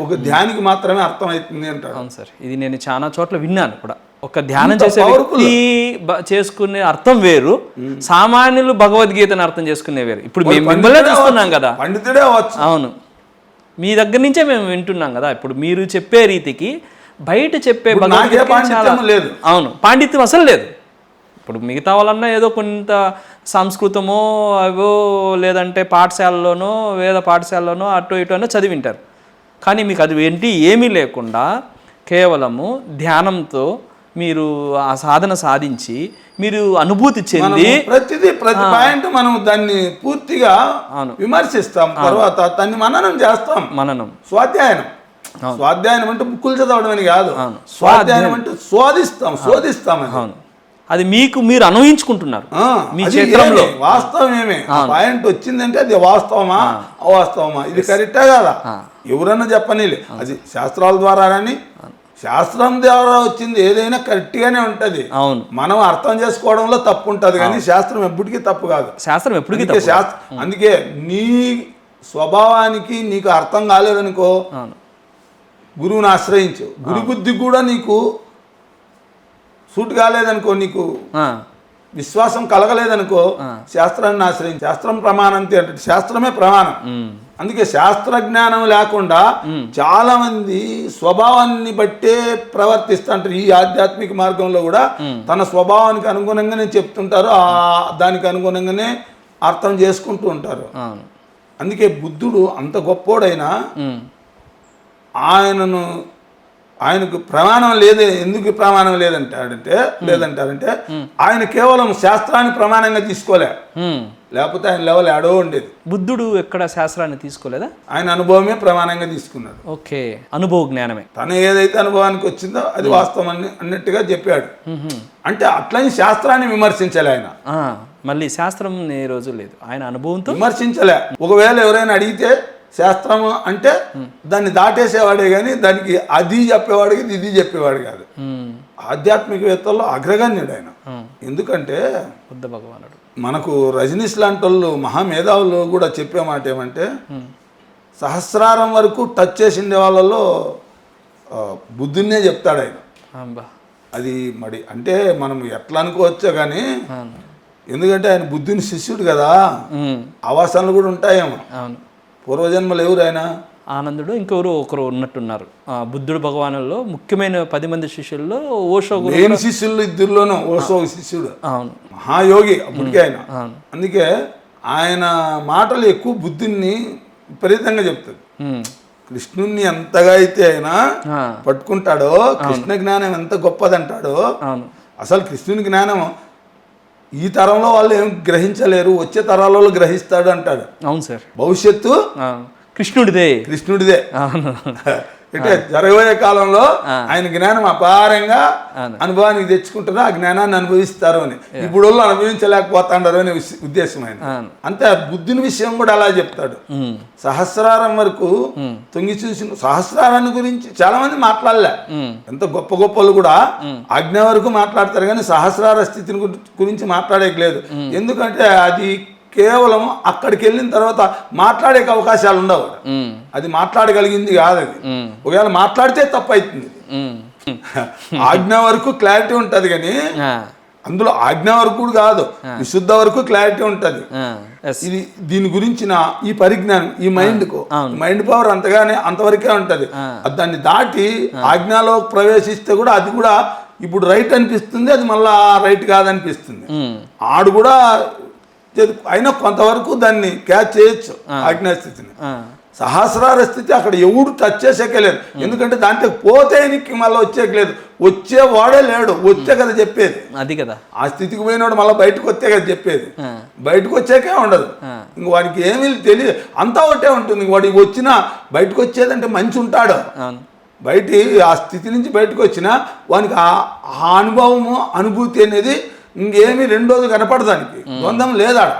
S2: ఒక ధ్యానికి మాత్రమే అర్థమవుతుంది అంటాడు.
S1: అవును సార్. ఇది నేను చాలా చోట్ల విన్నాను కూడా. ఒక ధ్యానం చేసే వ్యక్తి చేసుకునే అర్థం వేరు, సామాన్యులు భగవద్గీతను అర్థం చేసుకునే వేరు. ఇప్పుడు మేము మిమ్మల్ని చూస్తున్నాం కదా,
S2: పండితుడే అవ్వచ్చు.
S1: అవును, మీ దగ్గర నుంచే మేము వింటున్నాం కదా. ఇప్పుడు మీరు చెప్పే రీతికి బయట చెప్పే
S2: లేదు.
S1: అవును, పాండిత్యం అసలు లేదు. ఇప్పుడు మిగతా వాళ్ళన్నా ఏదో కొంత సంస్కృతమో అవో లేదంటే పాఠశాలలోనో వేద పాఠశాలలోనో అటు ఇటు చదివింటారు. కానీ మీకు అది ఏంటి ఏమీ లేకుండా కేవలము ధ్యానంతో మీరు ఆ సాధన సాధించి మీరు అనుభూతి చెంది
S2: ప్రతి పాయింట్ మనం దాన్ని పూర్తిగా విమర్శిస్తాం, తర్వాత దాన్ని మననం చేస్తాం. స్వాధ్యాయనం అంటే బుక్కులు చదవడం అని కాదు, స్వాధ్యాయం అంటే శోధిస్తాం.
S1: అది మీరు అన్వయించుకుంటున్నారు మీ క్షేత్రంలో.
S2: వాస్తవం ఏమే పాయింట్ వచ్చిందంటే అది వాస్తవమా అవాస్తవమా, ఇది కరెక్టా కదా ఎవరన్నా చెప్పనీలే. అది శాస్త్రాల ద్వారా కానీ శాస్త్రం ద్వారా వచ్చింది ఏదైనా కరెక్ట్గానే ఉంటుంది.
S1: అవును,
S2: మనం అర్థం చేసుకోవడంలో తప్పు ఉంటుంది కానీ శాస్త్రం ఎప్పటికీ తప్పు కాదు.
S1: శాస్త్రం ఎప్పటికీ
S2: అందుకే నీ స్వభావానికి నీకు అర్థం కాలేదనుకో గురువుని ఆశ్రయించు. గురు బుద్ధి కూడా నీకు సూట్ కాలేదనుకో, నీకు విశ్వాసం కలగలేదనుకో శాస్త్రాన్ని ఆశ్రయించు. శాస్త్రం ప్రమాణం అంటే శాస్త్రమే ప్రమాణం. అందుకే శాస్త్ర జ్ఞానం లేకుండా చాలా మంది స్వభావాన్ని బట్టే ప్రవర్తిస్తుంటారు. ఈ ఆధ్యాత్మిక మార్గంలో కూడా తన స్వభావానికి అనుగుణంగానే చెప్తుంటారు, దానికి అనుగుణంగానే అర్థం చేసుకుంటూ ఉంటారు. అందుకే బుద్ధుడు అంత గొప్పోడైనా ఆయనకు ప్రమాణం లేదే. ఎందుకు ప్రమాణం లేదంటారంటే ఆయన కేవలం శాస్త్రాన్ని ప్రమాణంగా తీసుకోలే, లేకపోతే ఆయన లెవెల్ ఏడో ఉండేది.
S1: బుద్ధుడు ఎక్కడ శాస్త్రాన్ని తీసుకోలేదా?
S2: ఆయన అనుభవమే ప్రమాణంగా తీసుకున్నాడు.
S1: ఓకే, అనుభవ జ్ఞానమే.
S2: తను ఏదైతే అనుభవానికి వచ్చిందో అది వాస్తవం అన్నట్టుగా చెప్పాడు. అంటే అట్లని శాస్త్రాన్ని విమర్శించలే ఆయన.
S1: మళ్ళీ శాస్త్రం ఏ రోజు లేదు, ఆయన అనుభవంతో
S2: విమర్శించలే. ఒకవేళ ఎవరైనా అడిగితే శాస్త్రం అంటే దాన్ని దాటేసేవాడే కానీ దానికి అది చెప్పేవాడికి ఇది చెప్పేవాడు కాదు. ఆధ్యాత్మికవేత్తల్లో అగ్రగణ్యుడు ఆయన. ఎందుకంటే
S1: బుద్ధ భగవానుడు
S2: మనకు రజనీష్ లాంటి వాళ్ళు మహామేధావులు కూడా చెప్పే మాట ఏమంటే సహస్రారం వరకు టచ్ చేసిండే వాళ్ళలో బుద్ధున్నే చెప్తాడు ఆయన. అది మరి అంటే మనం ఎట్లా అనుకోవచ్చో కానీ ఎందుకంటే ఆయన బుద్ధుని శిష్యుడు కదా, ఆవాసాలు కూడా ఉంటాయేమో. పూర్వజన్మలు ఎవరు ఆయన?
S1: ఆనందుడు ఇంకెవరు ఒకరు ఉన్నట్టున్నారు. బుద్ధుడు భగవానుల్లో ముఖ్యమైన 10 మంది శిష్యుల్లో ఓషో
S2: శిష్యులు ఇద్దరులోనూ ఓషో శిష్యుడు. అవును, మహాయోగి అప్పటికే ఆయన. అందుకే ఆయన మాటలు ఎక్కువ బుద్ధుని విపరీతంగా చెప్తాడు. కృష్ణుణ్ణి ఎంతగా అయితే ఆయన పట్టుకుంటాడో, కృష్ణ జ్ఞానం ఎంత గొప్పదంటాడో. అసలు కృష్ణుని జ్ఞానం ఈ తరంలో వాళ్ళు ఏం గ్రహించలేరు, వచ్చే తరాలలో గ్రహిస్తాడు అంటాడు.
S1: అవును సార్,
S2: భవిష్యత్తు
S1: కృష్ణుడిదే.
S2: అంటే జరగబోయే కాలంలో ఆయన జ్ఞానం అపారంగా అనుభవానికి తెచ్చుకుంటారు, ఆ జ్ఞానాన్ని అనుభవిస్తారు అని. ఇప్పుడు వాళ్ళు అనుభవించలేకపోతాడారు అనే ఉద్దేశం ఆయన. అంతే బుద్ధుని విషయం కూడా అలా చెప్తాడు. సహస్రారం వరకు తొంగి చూసిన సహస్రారాన్ని గురించి చాలా మంది మాట్లాడలే. ఎంత గొప్ప గొప్పలు కూడా ఆజ్ఞ వరకు మాట్లాడతారు కానీ సహస్రార స్థితిని గురించి మాట్లాడేయలేదు. ఎందుకంటే అది కేవలం అక్కడికి వెళ్ళిన తర్వాత మాట్లాడే అవకాశాలు ఉండవు. అది మాట్లాడగలిగింది కాదు. అది ఒకవేళ మాట్లాడితే తప్పు అవుతుంది. ఆజ్ఞ వరకు క్లారిటీ ఉంటుంది కానీ అందులో ఆజ్ఞ వరకు కూడా కాదు, విశుద్ధ వరకు క్లారిటీ ఉంటుంది. ఇది దీని గురించిన ఈ పరిజ్ఞానం ఈ మైండ్ పవర్ అంతవరకే ఉంటది. దాన్ని దాటి ఆజ్ఞలో ప్రవేశిస్తే కూడా అది కూడా ఇప్పుడు రైట్ అనిపిస్తుంది, అది మళ్ళా రైట్ కాదనిపిస్తుంది. ఆడు కూడా అయినా కొంతవరకు దాన్ని క్యాచ్ చేయొచ్చు ఆజ్ఞాస్థితిని. సహస్రార స్థితి అక్కడ ఎవడు టచ్ చేసేయలేదు. ఎందుకంటే దాంట్లో పోతే మళ్ళీ వచ్చేయలేదు, వచ్చేవాడే లేడు, వచ్చే కదా చెప్పేది.
S1: అది కదా
S2: ఆ స్థితికి పోయినాడు మళ్ళీ బయటకు వచ్చే కదా చెప్పేది. బయటకు వచ్చాకే ఉండదు, ఇంక వాడికి ఏమీ తెలియదు, అంతా ఒకటే ఉంటుంది. వాడికి వచ్చినా బయటకు వచ్చేదంటే మంచి ఉంటాడు, బయట ఆ స్థితి నుంచి బయటకు వచ్చినా వానికి ఆ అనుభవము అనుభూతి అనేది ఇంకేమీ రెండోది కనపడదానికి ద్వంద్వం లేదాడ.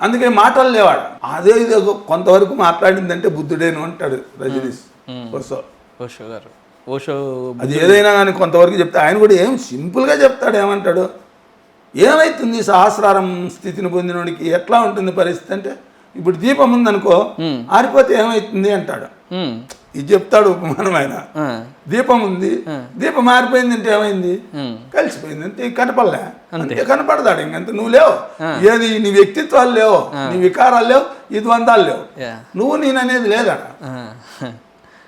S2: అందుకే మాటలు లేవాడు. అదే ఇది కొంతవరకు మాట్లాడిందంటే బుద్ధుడేను అంటాడు రజనీష్
S1: ఓషో గారు. ఓషో
S2: అది ఏదైనా కానీ కొంతవరకు చెప్తే ఆయన కూడా ఏం సింపుల్గా చెప్తాడు. ఏమంటాడు, ఏమవుతుంది సహస్రారం స్థితిని పొందినోడికి ఎట్లా ఉంటుంది పరిస్థితి అంటే, ఇప్పుడు దీపం ఉందనుకో ఆరిపోతే ఏమవుతుంది అంటాడు. ఇది చెప్తాడు ఉపమానం ఆయన. దీపం ఉంది, దీపం ఆరిపోయింది అంటే ఏమైంది, కలిసిపోయింది అంటే కనపడలే, అంతే కనపడతాడు. ఇంకంత నువ్వు లేవు, ఏది నీ వ్యక్తిత్వాలు లేవు, నీ వికారాలు లేవు, ఈ ద్వంద్వాలు లేవు, నువ్వు నేననేది లేదా,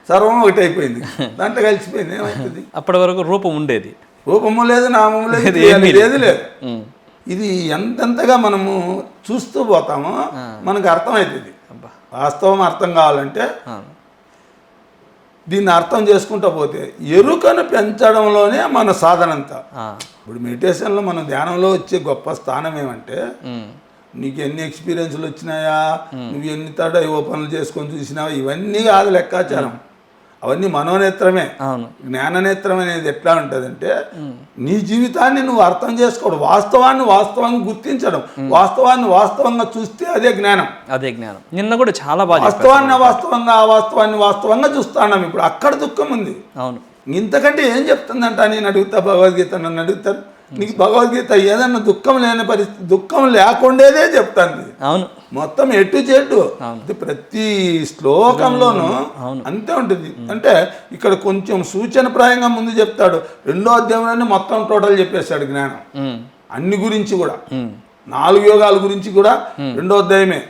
S2: సర్వం ఒకటి అయిపోయింది, దాంట్లో కలిసిపోయింది. ఏమైతుంది?
S1: అప్పటి వరకు రూపం ఉండేది,
S2: రూపము లేదు, నామము లేదు, ఏది లేదు. ఇది ఎంతెంతగా మనము చూస్తూ పోతామో మనకు అర్థమవుతుంది. వాస్తవం అర్థం కావాలంటే దీన్ని అర్థం చేసుకుంటూ పోతే ఎరుకను పెంచడంలోనే మన సాధన అంతా. ఇప్పుడు మెడిటేషన్లో మన ధ్యానంలో వచ్చే గొప్ప స్థానం ఏమంటే, నీకు ఎన్ని ఎక్స్పీరియన్స్లు వచ్చినాయా, నువ్వు ఎన్ని పనులు చేసుకొని చూసినావా, ఇవన్నీ కాదు లెక్కాచారం. అవన్నీ మనోనేత్రమే. జ్ఞాననేత్రం అనేది ఎట్లా ఉంటుందంటే, నీ జీవితాన్ని నువ్వు అర్థం చేసుకోవడం, వాస్తవాన్ని వాస్తవంగా గుర్తించడం, వాస్తవాన్ని వాస్తవంగా చూస్తే అదే జ్ఞానం.
S1: అదే జ్ఞానం. నిన్న కూడా చాలా బాగా
S2: వాస్తవాన్ని వాస్తవాన్ని వాస్తవంగా చూస్తున్నాం. ఇప్పుడు అక్కడ దుఃఖం ఉంది.
S1: అవును.
S2: ఇంతకంటే ఏం చెప్తుందంట నేను అడుగుతా, భగవద్గీత నన్ను అడుగుతారు, నీకు భగవద్గీత ఏదన్నా దుఃఖం లేని పరిస్థితి, దుఃఖం లేకుండేదే చెప్తాను.
S1: అవును.
S2: మొత్తం ఎటు చెడ్డు ప్రతి శ్లోకంలోనూ అంతే ఉంటుంది. అంటే ఇక్కడ కొంచెం సూచనప్రాయంగా ముందు చెప్తాడు, 2వ అధ్యాయంలోనే మొత్తం టోటల్ చెప్పేశాడు జ్ఞానం అన్ని గురించి కూడా. 4 యోగాల గురించి కూడా 2వ అధ్యాయమే.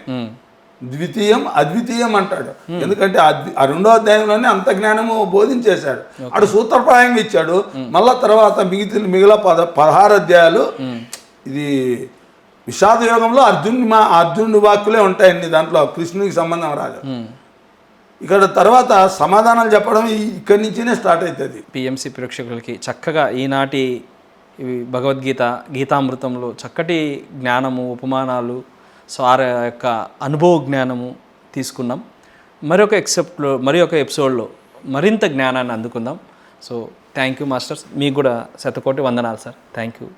S2: ద్వితీయం అద్వితీయం అంటాడు. ఎందుకంటే ఆ 2వ అధ్యాయంలోనే అంత జ్ఞానము బోధించేశాడు. అటు సూత్రప్రాయంగా ఇచ్చాడు. మళ్ళా తర్వాత మిగిలిన 16 అధ్యాయాలు ఇది విషాద యోగంలో అర్జునుడి వాక్కులే ఉంటాయండి. దాంట్లో కృష్ణునికి సంబంధం రాదు. ఇక్కడ తర్వాత సమాధానాలు చెప్పడం ఇక్కడి నుంచినే స్టార్ట్ అవుతుంది.
S1: పిఎంసి ప్రేక్షకులకి చక్కగా ఈనాటి భగవద్గీత గీతామృతంలో చక్కటి జ్ఞానము, ఉపమానాలు, సార్ యొక్క అనుభవ జ్ఞానము తీసుకున్నాం. మరి ఒక ఎపిసోడ్లో మరింత జ్ఞానాన్ని అందుకుందాం. So thank you masters. మీకు కూడా శతకోటి వందనాలు సార్. Thank you.